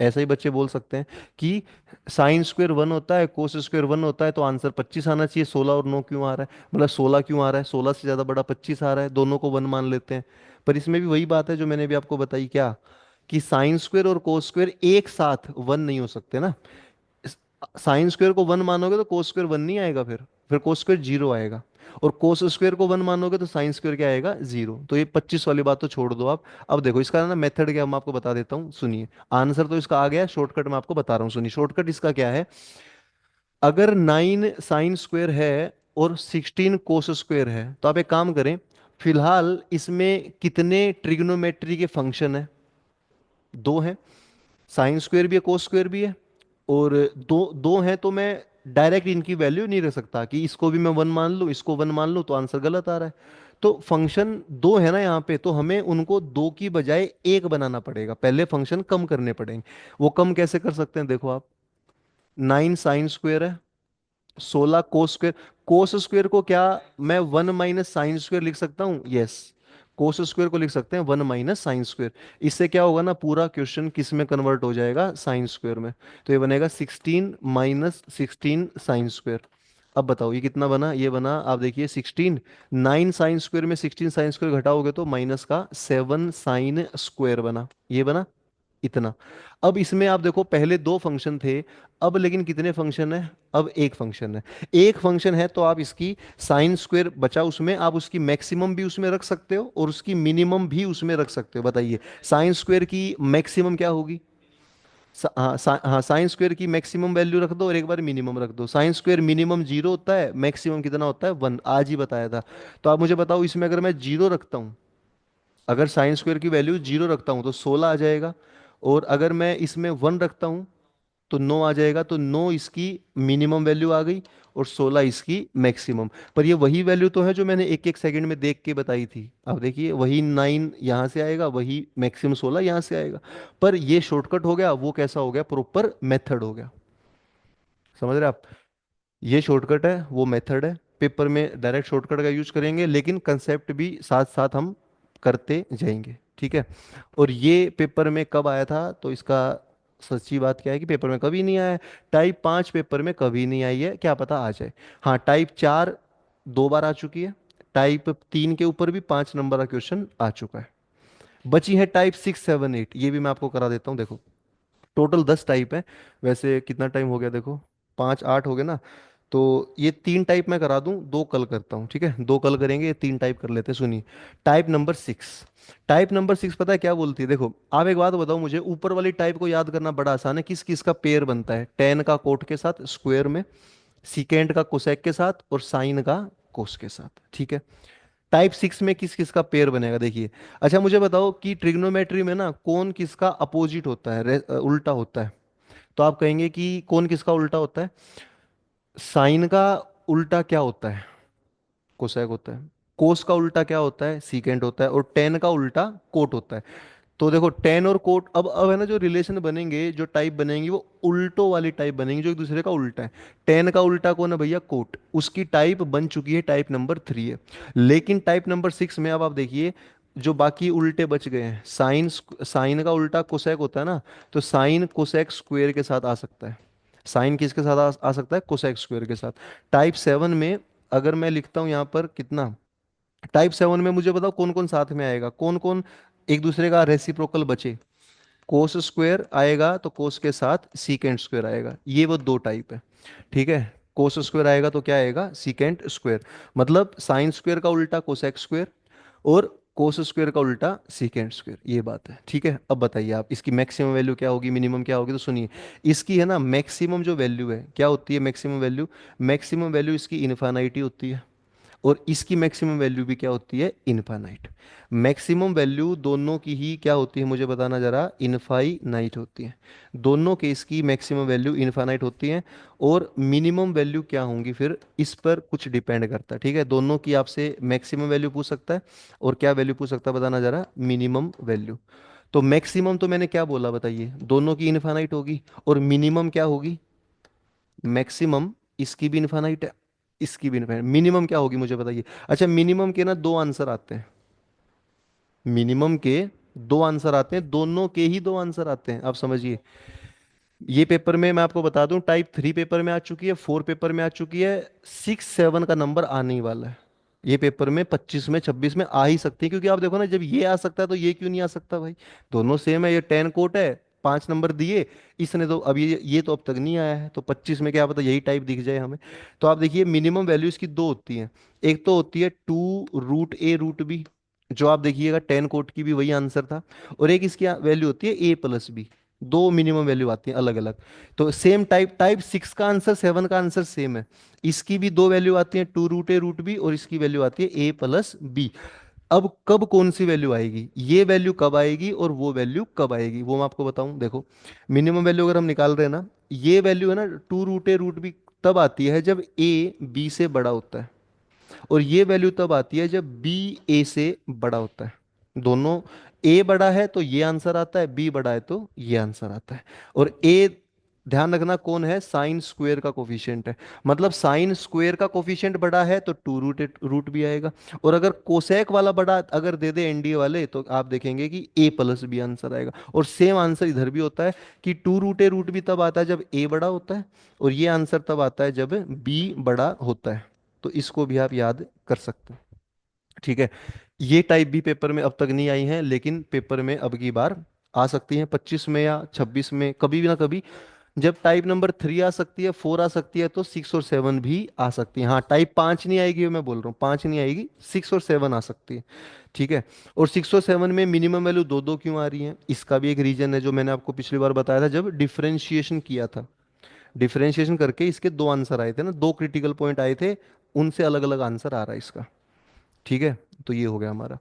ऐसा ही बच्चे बोल सकते हैं कि साइन स्क्वायर 1 होता है, कोस स्क्वायर 1 होता है, तो आंसर 25 आना चाहिए। 16 और 9 क्यों आ रहा है, मतलब 16 क्यों आ रहा है, 16 से ज़्यादा बड़ा 25 आ रहा है, दोनों को 1 मान लेते हैं। पर इसमें भी वही बात है जो मैंने भी आपको बताई, क्या कि साइन स्क्वायर और कोस स्क्वायर एक साथ 1 नहीं हो सकते ना। साइन स्क्वायर को 1 मानोगे तो कोस स्क्वायर 1 नहीं आएगा, फिर कोस स्क्वायर 0 आएगा। और कोस स्क्वायर को 1 मानोगे तो साइन स्क्वायर क्या आएगा, 0। तो ये 25 वाली बात तो छोड़ दो आप। अब देखो इसका ना मेथड क्या है, मैं आपको बता देता हूँ, सुनिए। आंसर तो इसका आ गया, शॉर्टकट मैं आपको बता रहा हूँ, सुनिए। शॉर्टकट इसका क्या है, अगर 9 साइन स्क्वायर है और 16 कोस स्क्वायर है, तो आप एक काम करें, फिलहाल इसमें कितने ट्रिग्नोमेट्री के फंक्शन है, दो हैं। साइन स्क्वायर भी है, कोस स्क्वायर भी है, और दो दो हैं, तो मैं डायरेक्ट इनकी वैल्यू नहीं रख सकता कि इसको भी मैं 1 मान लूँ, इसको 1 मान लूँ, तो आंसर गलत आ रहा है। तो फंक्शन दो है ना यहाँ पे, तो हमें उनको दो की बजाय एक बनाना पड़ेगा, पहले फंक्शन कम करने पड़ेंगे। वो कम कैसे कर सकते हैं, देखो आप, 9 साइन स्क्वायर है, 16 कोस स्क्वायर। कोस स्क्वायर को क्या मैं 1 माइनस साइन स्क्वायर लिख सकता हूँ, यस। कोस स्क्वायर को लिख सकते हैं 1 माइनस साइन स्क्वायर। इससे क्या होगा ना, पूरा क्वेश्चन किस में कन्वर्ट हो जाएगा, साइन स्क्वायर में। तो ये बनेगा 16 माइनस 16 साइन स्क्वायर। अब बताओ ये कितना बना, ये बना, आप देखिए 16। 9 साइन स्क्वायर में 16 साइन स्क्वायर घटाओगे तो माइनस का 7 साइन स्क्वायर बना, ये बना इतना। अब इसमें आप देखो पहले दो फंक्शन थे, अब लेकिन कितने फंक्शन है, अब एक फंक्शन है। एक फंक्शन है तो आप इसकी साइन स्क्वायर बचा, उसमें आप उसकी मैक्सिमम भी उसमें रख सकते हो और उसकी मिनिमम भी उसमें रख सकते हो। बताइए साइन स्क्वायर की मैक्सिमम क्या होगी। हाँ साइन स्क्वायर की मैक्सिमम वैल्यू रख दो और एक बार मिनिमम रख दो। साइन स्क्वायर मिनिमम 0 होता है, मैक्सिमम कितना होता है, 1, आज ही बताया था। तो आप मुझे बताओ इसमें अगर मैं 0 रखता हूँ, अगर साइन स्क्वायर की वैल्यू 0 रखता हूँ तो 16 आ जाएगा। और अगर मैं इसमें 1 रखता हूँ तो 9 आ जाएगा। तो 9 इसकी मिनिमम वैल्यू आ गई और 16 इसकी मैक्सिमम। पर ये वही वैल्यू तो है जो मैंने एक एक सेकंड में देख के बताई थी। अब देखिए वही 9 यहाँ से आएगा, वही मैक्सिमम 16 यहाँ से आएगा। पर ये शॉर्टकट हो गया, वो कैसा हो गया, प्रॉपर मेथड हो गया। समझ रहे आप, ये शॉर्टकट है, वो मेथड है। पेपर में डायरेक्ट शॉर्टकट का यूज करेंगे, लेकिन कंसेप्ट भी साथ साथ हम करते जाएंगे, ठीक है। और ये पेपर में कब आया था, तो इसका सच्ची बात क्या है कि पेपर में कभी नहीं आया है। टाइप 5 पेपर में कभी नहीं आई है, क्या पता आ जाए। हाँ टाइप 4 दो बार आ चुकी है, टाइप 3 के ऊपर भी 5 नंबर का क्वेश्चन आ चुका है। बची है टाइप 6 7 8, ये भी मैं आपको करा देता हूँ, देखो। टोटल 10 टाइप है। वैसे कितना टाइम हो गया देखो, 5 8 हो गया ना। तो ये 3 टाइप मैं करा दूं, दो कल करता हूँ, ठीक है, दो कल करेंगे, ये 3 टाइप कर लेते हैं, सुनिए। टाइप नंबर 6, टाइप नंबर 6 पता है क्या बोलती है, देखो आप एक बात बताओ मुझे, ऊपर वाली टाइप को याद करना बड़ा आसान है, किस किस का पेयर बनता है, टेन का कोट के साथ स्क्वायर में, सीकेंड का कोसेक के साथ, और साइन का कोस के साथ, ठीक है। टाइप 6 में किस किस का पेयर बनेगा, देखिए। अच्छा मुझे बताओ कि ट्रिग्नोमेट्री में ना कौन किसका अपोजिट होता है, उल्टा होता है। तो आप कहेंगे कि कौन किसका उल्टा होता है, साइन का उल्टा क्या होता है, कोसेक होता है। कोस का उल्टा क्या होता है, सीकेंट होता है। और टेन का उल्टा कोट होता है। तो देखो टेन और कोट, अब है ना, जो रिलेशन बनेंगे, जो टाइप बनेंगी, वो उल्टो वाली टाइप बनेंगी, जो एक दूसरे का उल्टा है। टेन का उल्टा कौन है भैया, कोट, उसकी टाइप बन चुकी है, टाइप नंबर 3 है। लेकिन टाइप नंबर 6 में अब आप देखिए, जो बाकी उल्टे बच गए हैं, साइन, साइन का उल्टा कोसेक होता है ना, तो साइन कोसेक स्क्वेयर के साथ आ सकता है। साइन किसके साथ आ सकता है, कोसेक स्क्वेयर के साथ। टाइप 7 में अगर मैं लिखता हूँ यहाँ पर कितना, टाइप 7 में मुझे बताओ कौन कौन साथ में आएगा, कौन कौन एक दूसरे का रेसिप्रोकल बचे। कोस स्क्वायर आएगा तो कोस के साथ सीकेंट स्क्वायर आएगा, ये वो दो टाइप है, ठीक है। कोस स्क्वायर आएगा तो क्या आएगा, सीकेंट स्क्वायर। मतलब साइन स्क्वायर का उल्टा कोसेक स्क्वायर, और कोस स्क्वायर का उल्टा सीकेंट स्क्वायर, ये बात है, ठीक है। अब बताइए आप इसकी मैक्सिमम वैल्यू क्या होगी, मिनिमम क्या होगी, तो सुनिए। इसकी है ना मैक्सिमम जो वैल्यू है, क्या होती है मैक्सिमम वैल्यू, मैक्सिमम वैल्यू इसकी इन्फानाइटी होती है। और इसकी मैक्सिमम वैल्यू भी क्या होती है, इनफाइनाइट। मैक्सिमम वैल्यू दोनों की ही क्या होती है, मुझे बताना जरा, इनफाइनाइट होती है। दोनों के इसकी मैक्सिमम वैल्यू इनफाइनाइट होती है। और मिनिमम वैल्यू क्या होंगी फिर, इस पर कुछ डिपेंड करता है, ठीक है। दोनों की आपसे मैक्सिमम वैल्यू पूछ सकता है, और क्या वैल्यू पूछ सकता है, बताना जरा, मिनिमम वैल्यू। तो मैक्सिमम तो मैंने क्या बोला बताइए, दोनों की इनफाइनाइट होगी, और मिनिमम क्या होगी, मैक्सिमम इसकी भी इनफाइनाइट है, इसकी भी इनफाइनाइट, मिनिमम क्या होगी मुझे बताइए। अच्छा मिनिमम के ना दो आंसर आते हैं, मिनिमम के दो आंसर आते हैं, दोनों के ही दो आंसर आते हैं, आप समझिए। ये पेपर में मैं आपको बता दूं, टाइप 3 पेपर में आ चुकी है, 4 पेपर में आ चुकी है, 6 7 का नंबर आने ही वाला है। ये पेपर में 25 में 26 में आ ही सकती है, क्योंकि आप देखो ना, जब ये आ सकता है तो ये क्यों नहीं आ सकता भाई। दोनों सेम है, ये 10 कोट है, 5 नंबर दिए इसने, तो अब ये तो अब तक नहीं आया है, तो 25 में क्या पता यही टाइप दिख जाए हमें। तो आप देखिए मिनिमम वैल्यू इसकी दो होती हैं। एक तो होती है 2√A√B, जो आप देखिएगा 10 कोट की भी वही आंसर था। और एक इसकी वैल्यू होती है A+B। दो मिनिमम वैल्यू आती है अलग अलग। तो सेम टाइप, टाइप 6 का आंसर 7 का आंसर सेम है। इसकी भी दो वैल्यू आती है, 2√A√B, और इसकी वैल्यू आती है A+B। अब कब कौन सी वैल्यू आएगी, ये वैल्यू कब आएगी और वो वैल्यू कब आएगी, वो मैं आपको बताऊं। देखो मिनिमम वैल्यू अगर हम निकाल रहे हैं ना, ये वैल्यू है ना 2√A√B, तब आती है जब A B से बड़ा होता है। और ये वैल्यू तब आती है जब बी ए से बड़ा होता है। दोनों, ए बड़ा है तो ये आंसर आता है, बी बड़ा है तो ये आंसर आता है। और ए, ध्यान रखना कौन है, साइन स्क्वायर का कोफिशिएंट है। मतलब साइन स्क्वायर का कोफिशिएंट बड़ा है तो 2√रूट भी आएगा। और अगर कोसेक वाला बड़ा अगर दे दे एनडीए वाले, तो आप देखेंगे कि A+B आंसर आएगा। और सेम आंसर इधर भी होता है कि 2√A√B भी तब आता है जब ए बड़ा होता है, और ये आंसर तब आता है जब बी बड़ा होता है। तो इसको भी आप याद कर सकते हैं, ठीक है। ये टाइप भी पेपर में अब तक नहीं आई है, लेकिन पेपर में अब की बार आ सकती हैं, 25 में या 26 में, कभी भी ना कभी। जब टाइप नंबर 3 आ सकती है, 4 आ सकती है, तो 6 और 7 भी आ सकती है। हाँ टाइप 5 नहीं आएगी, मैं बोल रहा हूँ 5 नहीं आएगी, 6 और 7 आ सकती है, ठीक है। और 6 और 7 में मिनिमम वैल्यू दो दो क्यों आ रही है, इसका भी एक रीजन है, जो मैंने आपको पिछली बार बताया था जब डिफरेंशिएशन किया था। डिफरेंशिएशन करके इसके दो आंसर आए थे ना, दो क्रिटिकल पॉइंट आए थे, उनसे अलग अलग आंसर आ रहा है इसका, ठीक है। तो ये हो गया हमारा।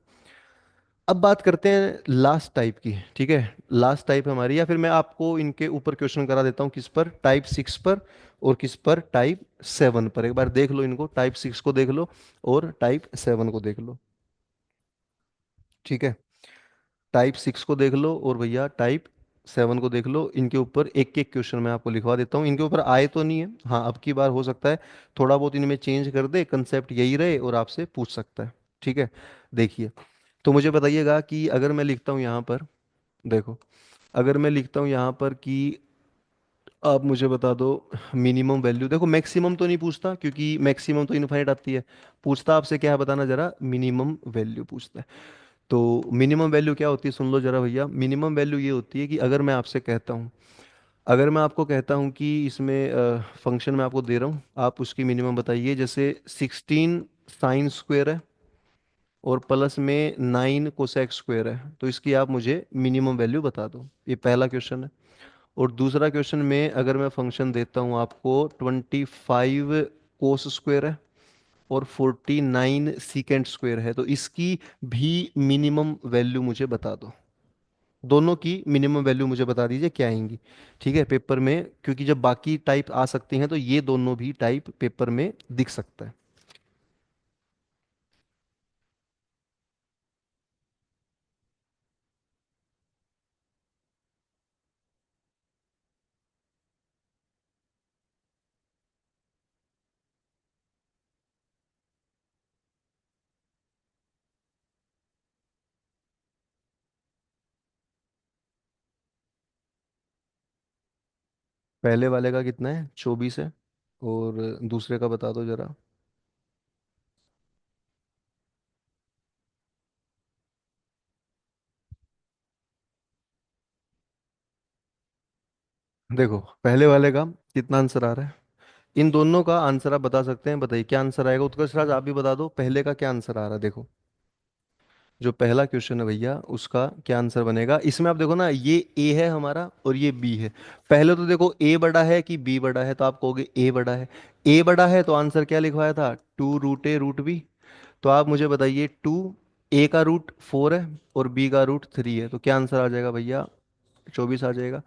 अब बात करते हैं लास्ट टाइप की, ठीक है। लास्ट टाइप हमारी, या फिर मैं आपको इनके ऊपर क्वेश्चन करा देता हूँ, किस पर, टाइप 6 पर, और किस पर, टाइप 7 पर। एक बार देख लो इनको, टाइप 6 को देख लो और टाइप 7 को देख लो, ठीक है। टाइप 6 को देख लो और भैया टाइप 7 को देख लो। इनके ऊपर एक एक क्वेश्चन मैं आपको लिखवा देता हूँ, इनके ऊपर आए तो नहीं है, हाँ अब की बार हो सकता है थोड़ा बहुत इनमें चेंज कर दे, कंसेप्ट यही रहे और आपसे पूछ सकता है, ठीक है। देखिए, तो मुझे बताइएगा कि अगर मैं लिखता हूँ यहाँ पर, देखो, अगर मैं लिखता हूँ यहाँ पर कि आप मुझे बता दो मिनिमम वैल्यू, देखो मैक्सिमम तो नहीं पूछता क्योंकि मैक्सिमम तो इनफाइनाइट आती है, पूछता आपसे क्या है बताना जरा, मिनिमम वैल्यू पूछता है। तो मिनिमम वैल्यू क्या होती है सुन लो जरा भैया, मिनिमम वैल्यू ये होती है कि अगर मैं आपसे कहता हूँ, अगर मैं आपको कहता हूँ कि इसमें फंक्शन मैं आपको दे रहा हूँ, आप उसकी मिनिमम बताइए। जैसे 16 साइन स्क्वायर है और प्लस में 9 कोसेक स्क्वायर है, तो इसकी आप मुझे मिनिमम वैल्यू बता दो, ये पहला क्वेश्चन है। और दूसरा क्वेश्चन में अगर मैं फंक्शन देता हूँ आपको, 25 कोस स्क्वायर है और 49 सीकेंड स्क्वायर है, तो इसकी भी मिनिमम वैल्यू मुझे बता दो। दोनों की मिनिमम वैल्यू मुझे बता दीजिए क्या आएंगी, ठीक है, पेपर में। क्योंकि जब बाकी टाइप आ सकती हैं तो ये दोनों भी टाइप पेपर में दिख सकता है। पहले वाले का कितना है, 24 है, और दूसरे का बता दो जरा। देखो पहले वाले का कितना आंसर आ रहा है, इन दोनों का आंसर आप बता सकते हैं, बताइए क्या आंसर आएगा। उत्कर्ष राज आप भी बता दो पहले का क्या आंसर आ रहा है, देखो जो पहला क्वेश्चन है भैया उसका क्या आंसर बनेगा। इसमें आप देखो ना, ये ए है हमारा और ये बी है। पहले तो देखो ए बड़ा है कि बी बड़ा है, तो आप कहोगे ए बड़ा है। ए बड़ा है तो आंसर क्या लिखवाया था, 2√A√B। तो आप मुझे बताइए, ए का रूट 4 है और बी का रूट 3 है, तो क्या आंसर आ जाएगा भैया, 24 आ जाएगा।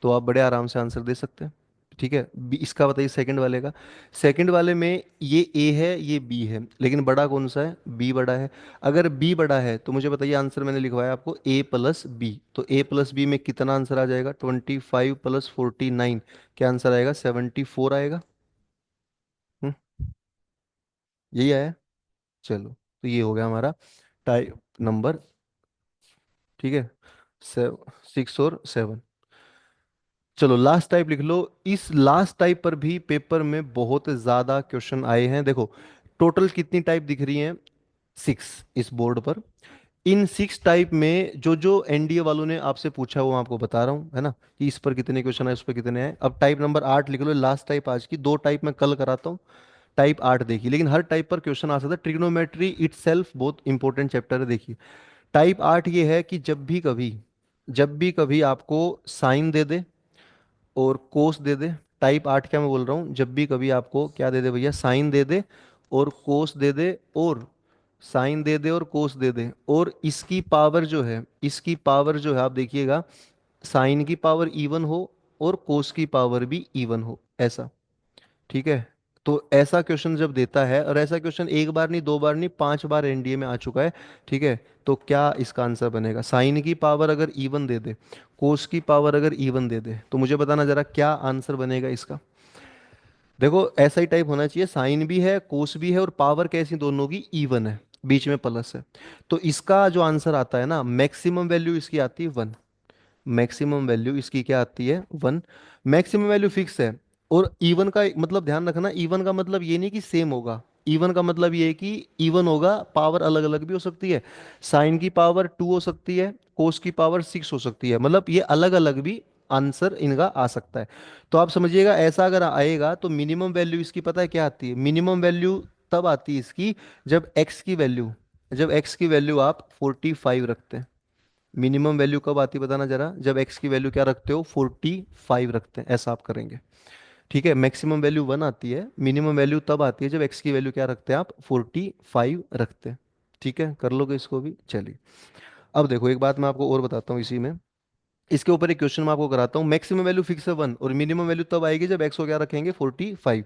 तो आप बड़े आराम से आंसर दे सकते हैं, ठीक है, बी इसका बताइए सेकंड वाले का। सेकंड वाले में ये ए है ये बी है, लेकिन बड़ा कौन सा है, बी बड़ा है। अगर बी बड़ा है तो मुझे बताइए, आंसर मैंने लिखवाया आपको ए प्लस बी, तो ए प्लस बी में कितना आंसर आ जाएगा, 25 + 49, क्या आंसर आएगा, 74 आएगा। हम्म, यही आया। चलो, तो ये हो गया हमारा टाइप नंबर, ठीक है, 6 और 7। चलो लास्ट टाइप लिख लो। इस लास्ट टाइप पर भी पेपर में बहुत ज्यादा क्वेश्चन आए हैं। देखो टोटल कितनी टाइप दिख रही हैं, 6 इस बोर्ड पर। इन 6 टाइप में जो जो एनडीए वालों ने आपसे पूछा वो मैं आपको बता रहा हूँ, है ना, कि इस पर कितने क्वेश्चन है, उस पर कितने हैं। अब टाइप नंबर 8 लिख लो, लास्ट टाइप आज की, 2 टाइप मैं कल कराता हूँ। टाइप 8 देखिए, लेकिन हर टाइप पर क्वेश्चन आ सकता है। ट्रिग्नोमेट्री इटसेल्फ बहुत इंपॉर्टेंट चैप्टर है, देखिए। टाइप 8 ये है कि जब भी कभी आपको साइन दे दे और कोस दे दे। टाइप 8 क्या मैं बोल रहा हूँ, जब भी कभी आपको क्या दे दे भैया, साइन दे दे और कोस दे दे, और साइन दे दे और कोस दे दे, और इसकी पावर जो है आप देखिएगा, साइन की पावर इवन हो और कोस की पावर भी इवन हो, ऐसा। ठीक है, तो ऐसा क्वेश्चन जब देता है, और ऐसा क्वेश्चन एक बार नहीं, 2 बार नहीं, 5 बार एनडीए में आ चुका है। ठीक है, तो क्या इसका आंसर बनेगा, साइन की पावर अगर इवन दे दे, कोस की पावर अगर इवन दे दे, तो मुझे बताना जरा क्या आंसर बनेगा इसका। देखो ऐसा ही टाइप होना चाहिए, साइन भी है कोस भी है और पावर कैसी दोनों की इवन है, बीच में प्लस है। तो इसका जो आंसर आता है ना, मैक्सिमम वैल्यू इसकी आती है 1। मैक्सिमम वैल्यू इसकी क्या आती है, 1। मैक्सिमम वैल्यू फिक्स है। और इवन का मतलब ध्यान रखना, इवन का मतलब ये नहीं कि सेम होगा, इवन का मतलब ये है कि इवन होगा, पावर अलग अलग भी हो सकती है। साइन की पावर 2 हो सकती है, कोस की पावर 6 हो सकती है, मतलब ये अलग अलग भी आंसर इनका आ सकता है। तो आप समझिएगा, ऐसा अगर आएगा तो मिनिमम वैल्यू इसकी पता है क्या आती है, मिनिमम वैल्यू तब आती है इसकी जब एक्स की वैल्यू आप 45 रखते हैं। मिनिमम वैल्यू कब आती है बताना जरा, जब एक्स की वैल्यू क्या रखते हो, 45 रखते हैं, ऐसा आप करेंगे। ठीक है, मैक्सिमम वैल्यू 1 आती है, मिनिमम वैल्यू तब आती है जब एक्स की वैल्यू क्या रखते हैं आप, 45 रखते हैं। ठीक है, कर लोगे इसको भी, चलिए। अब देखो एक बात मैं आपको और बताता हूँ इसी में, इसके ऊपर एक क्वेश्चन मैं आपको कराता हूँ। मैक्सिमम वैल्यू फिक्स है 1 और मिनिमम वैल्यू तब आएगी जब एक्स को क्या रखेंगे, 45।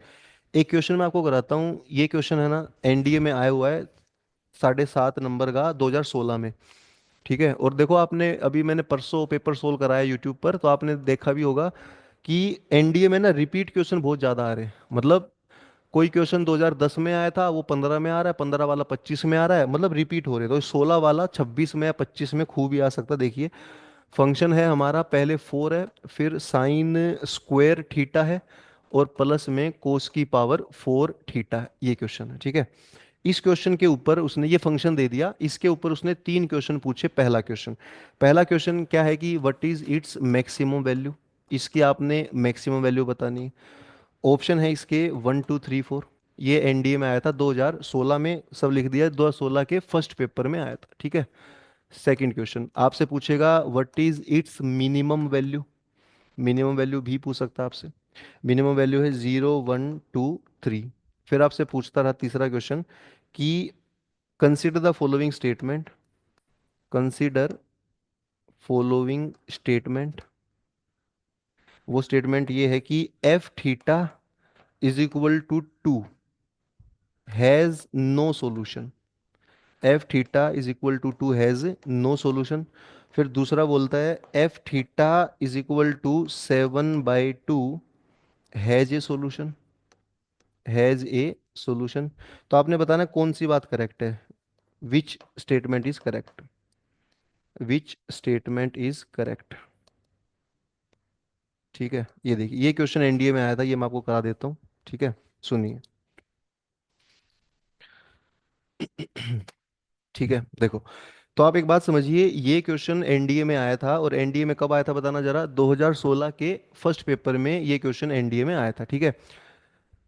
एक क्वेश्चन मैं आपको कराता हूँ, ये क्वेश्चन है ना एनडीए में आया हुआ है, 7.5 नंबर का, 2016 में। ठीक है, और देखो आपने अभी, मैंने परसों पेपर सोल्व कराया यूट्यूब पर, तो आपने देखा भी होगा कि एनडीए में ना रिपीट क्वेश्चन बहुत ज़्यादा आ रहे हैं। मतलब कोई क्वेश्चन 2010 में आया था वो 15 में आ रहा है, 15 वाला 25 में आ रहा है, मतलब रिपीट हो रहे हैं। तो 16 वाला 26 में या 25 में खूब ही आ सकता है। देखिए फंक्शन है हमारा, पहले 4 है, फिर साइन स्क्वायर थीटा है, और प्लस में कोस की पावर 4 थीटा है, ये क्वेश्चन है। ठीक है, इस क्वेश्चन के ऊपर उसने ये फंक्शन दे दिया, इसके ऊपर उसने 3 क्वेश्चन पूछे। पहला क्वेश्चन क्या है कि what is its maximum value, इसकी आपने मैक्सिमम वैल्यू बतानी है। ऑप्शन है इसके 1 2 3 4। ये एनडीए में आया था 2016 में, सब लिख दिया, 2016 के फर्स्ट पेपर में आया था। ठीक है, सेकंड क्वेश्चन आपसे पूछेगा what is it's minimum value, minimum value भी पूछ सकता है आपसे। मिनिमम वैल्यू है 0 1 2 3। फिर आपसे पूछता रहा तीसरा क्वेश्चन कि consider the following statement, consider following statement. वो स्टेटमेंट ये है कि f theta is equal to 2 has no solution, f theta is equal to 2 has no solution. फिर दूसरा बोलता है f theta is equal to 7/2 has a solution, has a solution. तो आपने बताना कौन सी बात करेक्ट है, which statement is correct, which statement is correct. ठीक है, ये देखिए ये क्वेश्चन एनडीए में आया था, ये मैं आपको करा देता हूँ। ठीक है, सुनिए। ठीक है, देखो, तो आप एक बात समझिए, ये क्वेश्चन एनडीए में आया था, और एनडीए में कब आया था बताना जरा, 2016 के फर्स्ट पेपर में ये क्वेश्चन एनडीए में आया था। ठीक है,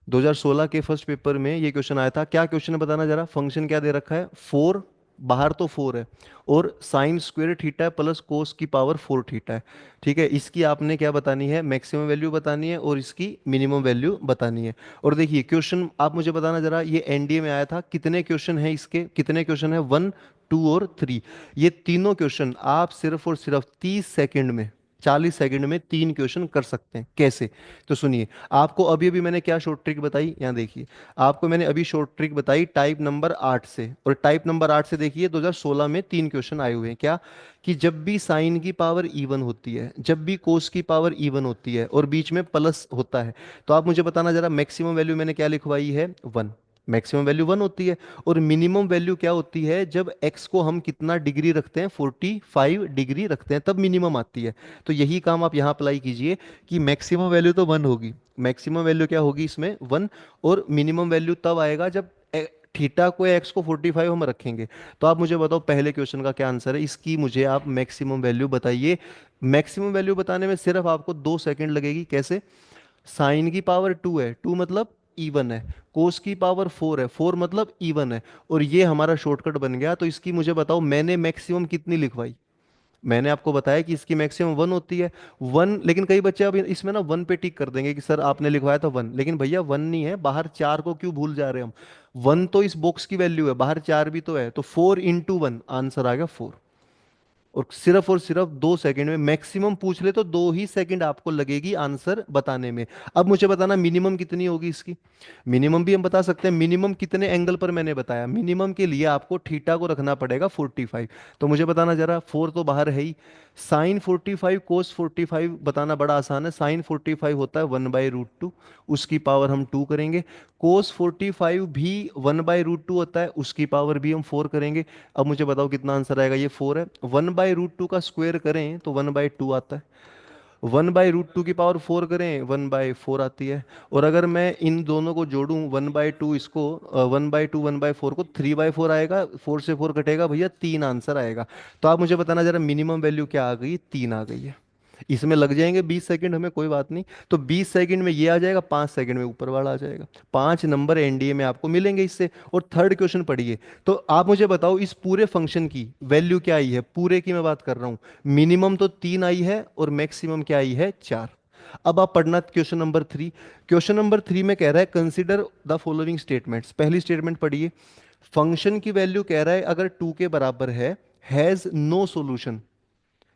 2016 के फर्स्ट पेपर में ये क्वेश्चन आया था। क्या क्वेश्चन है बताना जरा, फंक्शन क्या दे रखा है, 4, बाहर तो 4 है, और साइन स्क्वायर थीटा है प्लस कोस की पावर 4 थीटा है। ठीक है, इसकी आपने क्या बतानी है, मैक्सिमम वैल्यू बतानी है और इसकी मिनिमम वैल्यू बतानी है। और देखिए क्वेश्चन आप मुझे बताना जरा, ये एनडीए में आया था, कितने क्वेश्चन है इसके, कितने क्वेश्चन है, 1 2 और 3। ये तीनों क्वेश्चन आप सिर्फ और सिर्फ 30 सेकंड में, 40 सेकंड में 3 क्वेश्चन कर सकते हैं। कैसे? तो सुनिए, आपको अभी अभी मैंने क्या शॉर्ट ट्रिक बताई, यहाँ देखिए। आपको मैंने अभी शॉर्ट ट्रिक बताई टाइप नंबर 8 से, और टाइप नंबर 8 से देखिए 2016 में 3 क्वेश्चन आए हुए हैं। क्या? कि जब भी साइन की पावर इवन होती है, जब भी कोस की पावर इवन होती है और बीच में प्लस होता है, तो आप मुझे बताना जरा, मैक्सिमम वैल्यू मैंने क्या लिखवाई है? 1। मैक्सिमम वैल्यू 1 होती है। और मिनिमम वैल्यू क्या होती है? जब x को हम कितना डिग्री रखते हैं, 45 डिग्री रखते हैं, तब मिनिमम आती है। तो यही काम आप यहाँ अप्लाई कीजिए कि मैक्सिमम वैल्यू तो 1 होगी। मैक्सिमम वैल्यू क्या होगी इसमें? 1। और मिनिमम वैल्यू तब आएगा जब थीटा को या एक्स को 45 हम रखेंगे। तो आप मुझे बताओ पहले क्वेश्चन का क्या आंसर है, इसकी मुझे आप मैक्सिमम वैल्यू बताइए। मैक्सिमम वैल्यू बताने में सिर्फ आपको 2 सेकंड लगेगी। कैसे? साइन की पावर 2 है, 2 मतलब इवन है। कोस की पावर 4 है, 4 मतलब इवन है। और ये हमारा शॉर्टकट बन गया। तो इसकी मुझे बताओ मैंने मैक्सिमम कितनी लिखवाई? मैंने आपको बताया कि इसकी मैक्सिमम 1 होती है। 1, लेकिन कई बच्चे अब इसमें ना 1 पे टिक कर देंगे कि सर आपने लिखवाया था 1, लेकिन भैया 1 नहीं है, बाहर 4 को क्यों भूल जा रहे हैं हम? 1 तो इस बॉक्स की वैल्यू है, बाहर 4 भी तो है, तो 4 × 1 आंसर आ गया 4। और सिर्फ 2 सेकंड में, मैक्सिमम पूछ ले तो 2 ही सेकंड आपको लगेगी आंसर बताने में। अब मुझे बताना मिनिमम कितनी होगी इसकी। मिनिमम भी हम बता सकते हैं। मिनिमम कितने एंगल पर मैंने बताया? मिनिमम के लिए आपको थीटा को रखना पड़ेगा 45। तो मुझे बताना जरा, 4 तो बाहर है ही। साइन 45 कोस 45 बताना बड़ा आसान है। साइन 45 होता है 1/√2, उसकी पावर हम 2 करेंगे। कोस 45 भी 1/√2 होता है, उसकी पावर भी हम 4 करेंगे। अब मुझे बताओ कितना आंसर आएगा? ये 4 है। 1/√2 का स्क्वायर करें तो 1/2 आता है। 1/√2 की पावर 4 करें, 1/4 आती है। और अगर मैं इन दोनों को जोड़ूं, 1/2 इसको, 1/2 1/4 को, 3/4 आएगा। 4 से 4 कटेगा भैया, 3 आंसर आएगा। तो आप मुझे बताना जरा मिनिमम वैल्यू क्या आ गई? 3 आ गई है। इसमें लग जाएंगे 20 सेकंड, हमें कोई बात नहीं। तो 20 सेकंड में ये आ जाएगा, 5 सेकंड में ऊपर वाला आ जाएगा। 5 नंबर एनडीए में आपको मिलेंगे इससे। और थर्ड क्वेश्चन पढ़िए। तो आप मुझे बताओ इस पूरे फंक्शन की वैल्यू क्या आई है? पूरे की मैं बात कर रहा हूं। मिनिमम तो 3 आई है और मैक्सिमम क्या आई है? 4। अब आप पढ़ना क्वेश्चन नंबर 3। क्वेश्चन नंबर 3 में कह रहा है कंसिडर द फॉलोइंग स्टेटमेंट्स। पहली स्टेटमेंट पढ़िए। फंक्शन की वैल्यू कह रहा है अगर 2 के बराबर हैज नो सॉल्यूशन।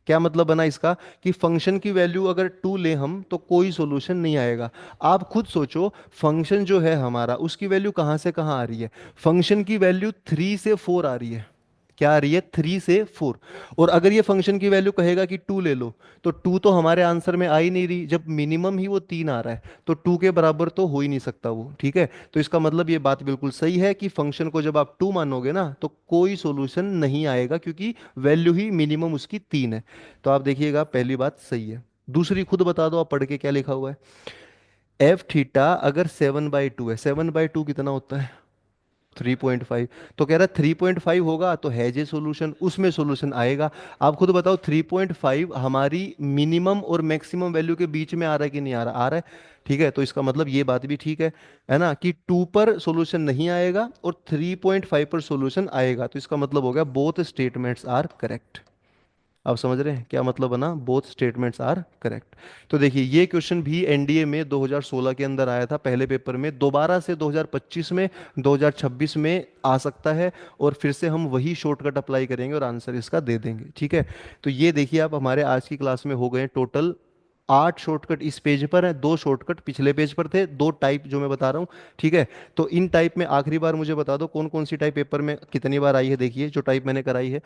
क्या मतलब बना इसका? कि फंक्शन की वैल्यू अगर 2 ले हम तो कोई सॉल्यूशन नहीं आएगा। आप खुद सोचो, फंक्शन जो है हमारा, उसकी वैल्यू कहाँ से कहाँ आ रही है? फंक्शन की वैल्यू 3 से 4 आ रही है। क्या आ रही है? 3 से 4। और अगर ये फंक्शन की वैल्यू कहेगा कि 2 ले लो, तो 2 तो हमारे आंसर में आ ही नहीं रही, जब मिनिमम ही वो 3 आ रहा है। तो 2 के बराबर तो हो ही नहीं सकता वो, ठीक है। तो इसका मतलब ये बात बिल्कुल सही है कि फंक्शन को जब आप 2 मानोगे ना, तो कोई सॉल्यूशन नहीं आएगा, क्योंकि वैल्यू ही मिनिमम उसकी 3 है। तो आप देखिएगा पहली बात सही है। दूसरी खुद बता दो आप पढ़ के, क्या लिखा हुआ है? एफ थीटा अगर 7/2 है, 7/2 कितना होता है? 3.5। तो कह रहा है 3.5 होगा तो है जे सॉल्यूशन, उसमें सॉल्यूशन आएगा। आप खुद बताओ 3.5 हमारी मिनिमम और मैक्सिमम वैल्यू के बीच में आ रहा है कि नहीं आ रहा? आ रहा है। ठीक है, तो इसका मतलब ये बात भी ठीक है ना, कि 2 पर सॉल्यूशन नहीं आएगा और 3.5 पर सॉल्यूशन आएगा। तो इसका मतलब हो गया बोथ स्टेटमेंट्स आर करेक्ट। आप समझ रहे हैं क्या मतलब बना? Both statements are correct. तो देखिए ये क्वेश्चन भी एनडीए में 2016 के अंदर आया था पहले पेपर में, दोबारा से 2025 में, 2026 में आ सकता है। और फिर से हम वही शॉर्टकट अप्लाई करेंगे और आंसर इसका दे देंगे, ठीक है। तो ये देखिए आप हमारे आज की क्लास में हो गए टोटल 8 शॉर्टकट इस पेज पर है, 2 शॉर्टकट पिछले पेज पर थे, 2 टाइप जो मैं बता रहा हूँ, ठीक है। तो इन टाइप में आखिरी बार मुझे बता दो कौन कौन सी टाइप पेपर में कितनी बार आई है। देखिए जो टाइप मैंने कराई है,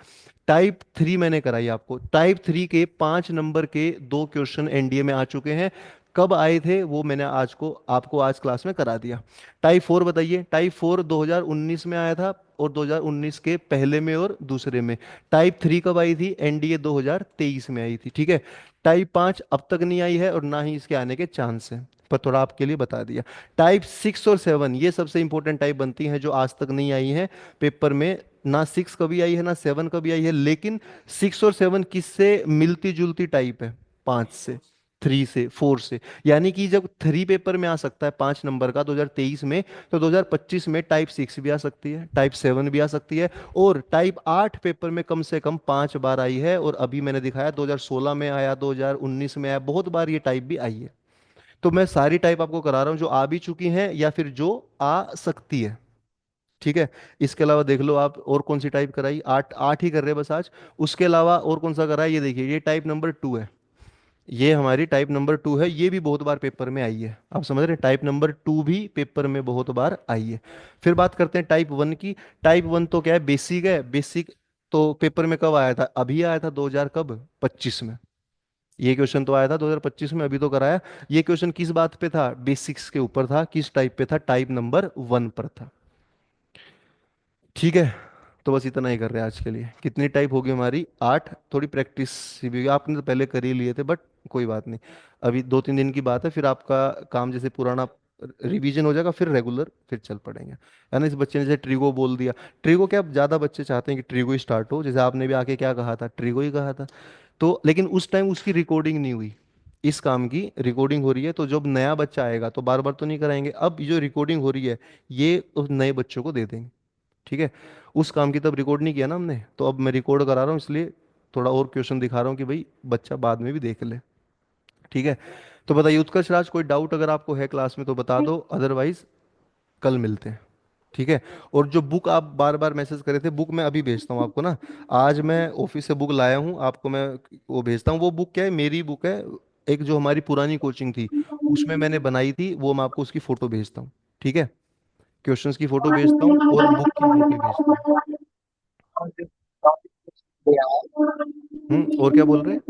टाइप 3 मैंने कराई आपको। टाइप 3 के 5 नंबर के 2 क्वेश्चन एनडीए में आ चुके हैं। कब आए थे वो मैंने आज को आपको आज क्लास में करा दिया। टाइप 4 बताइए। टाइप 4 2019 में आया था, और 2019 के पहले में और दूसरे में। टाइप 3 कब आई थी? एनडीए 2023 में आई थी, ठीक है। टाइप 5 अब तक नहीं आई है और ना ही इसके आने के चांस है, पर थोड़ा आपके लिए बता दिया। टाइप 6 और 7 ये सबसे इंपॉर्टेंट टाइप बनती हैं जो आज तक नहीं आई हैं पेपर में। ना 6 कभी आई है ना 7 कभी आई है, लेकिन 6 और 7 किससे मिलती जुलती टाइप है? 5 से, 3 से, 4 से। यानी कि जब 3 पेपर में आ सकता है 5 नंबर का 2023 में, तो 2025 में टाइप 6 भी आ सकती है, टाइप 7 भी आ सकती है। और टाइप 8 पेपर में कम से कम 5 बार आई है, और अभी मैंने दिखाया 2016 में आया, 2019 में आया, बहुत बार ये टाइप भी आई है। तो मैं सारी टाइप आपको करा रहा हूँ जो आ भी चुकी हैं या फिर जो आ सकती है, ठीक है। इसके अलावा देख लो आप और कौन सी टाइप कराई, 8 8 ही कर रहे हैं बस आज। उसके अलावा और कौन सा करा है, ये देखिए, ये टाइप नंबर 2 है। ये हमारी टाइप नंबर 2 है, ये भी बहुत बार पेपर में आई है, आप समझ रहे हैं, टाइप नंबर 2 भी पेपर में बहुत बार आई है। फिर बात करते हैं टाइप 1 की। टाइप 1 तो क्या है, बेसिक है, बेसिक। तो पेपर में कब आया था, अभी आया था 2000 कब 25 में। ये क्वेश्चन तो आया था 2025 में, अभी तो कराया। ये क्वेश्चन किस बात पे था, बेसिक्स के ऊपर था, किस टाइप पे था, टाइप नंबर 1 पर था। ठीक है। तो बस इतना ही कर रहे हैं आज के लिए। कितनी टाइप होगी हमारी, 8। थोड़ी प्रैक्टिस भी होगी, आपने तो पहले कर ही लिए थे, बट कोई बात नहीं। अभी 2-3 दिन की बात है, फिर आपका काम जैसे पुराना रिवीजन हो जाएगा, फिर रेगुलर फिर चल पड़ेंगे, है ना। इस बच्चे ने जैसे ट्रिगो बोल दिया, ट्रिगो क्या, ज़्यादा बच्चे चाहते हैं कि ट्रिगो ही स्टार्ट हो, जैसे आपने भी आके क्या कहा था, ट्रिगो ही कहा था। तो लेकिन उस टाइम उसकी रिकॉर्डिंग नहीं हुई, इस काम की रिकॉर्डिंग हो रही है, तो जब नया बच्चा आएगा तो बार बार तो नहीं कराएंगे, अब जो रिकॉर्डिंग हो रही है ये उस नए बच्चों को दे देंगे। ठीक है। उस काम की तब रिकॉर्ड नहीं किया ना हमने, तो अब मैं रिकॉर्ड करा रहा हूँ, इसलिए थोड़ा और क्वेश्चन दिखा रहा हूँ कि भाई बच्चा बाद में भी देख ले। ठीक है। तो बताइए उत्कर्ष राज, कोई डाउट अगर आपको है क्लास में तो बता दो, अदरवाइज कल मिलते हैं। ठीक है। और जो बुक आप बार बार मैसेज करे थे, बुक मैं अभी भेजता हूँ आपको ना। आज मैं ऑफिस से बुक लाया हूँ, आपको मैं वो भेजता हूँ। वो बुक क्या है, मेरी बुक है, एक जो हमारी पुरानी कोचिंग थी उसमें मैंने बनाई थी, वो मैं आपको उसकी फोटो भेजता हूँ। ठीक है। क्वेश्चंस की फोटो भेजता हूँ और बुक की फोटो भेजता हूँ। और जो टॉपिक दिया और क्या बोल रहे हैं।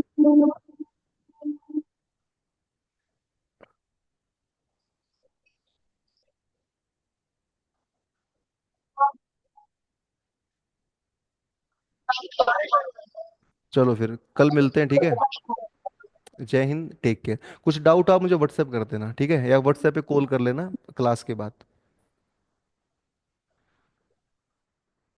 चलो फिर कल मिलते हैं, ठीक है। जय हिंद, टेक केयर। कुछ डाउट आप मुझे व्हाट्सएप कर देना, ठीक है, या व्हाट्सएप पे कॉल कर लेना क्लास के बाद।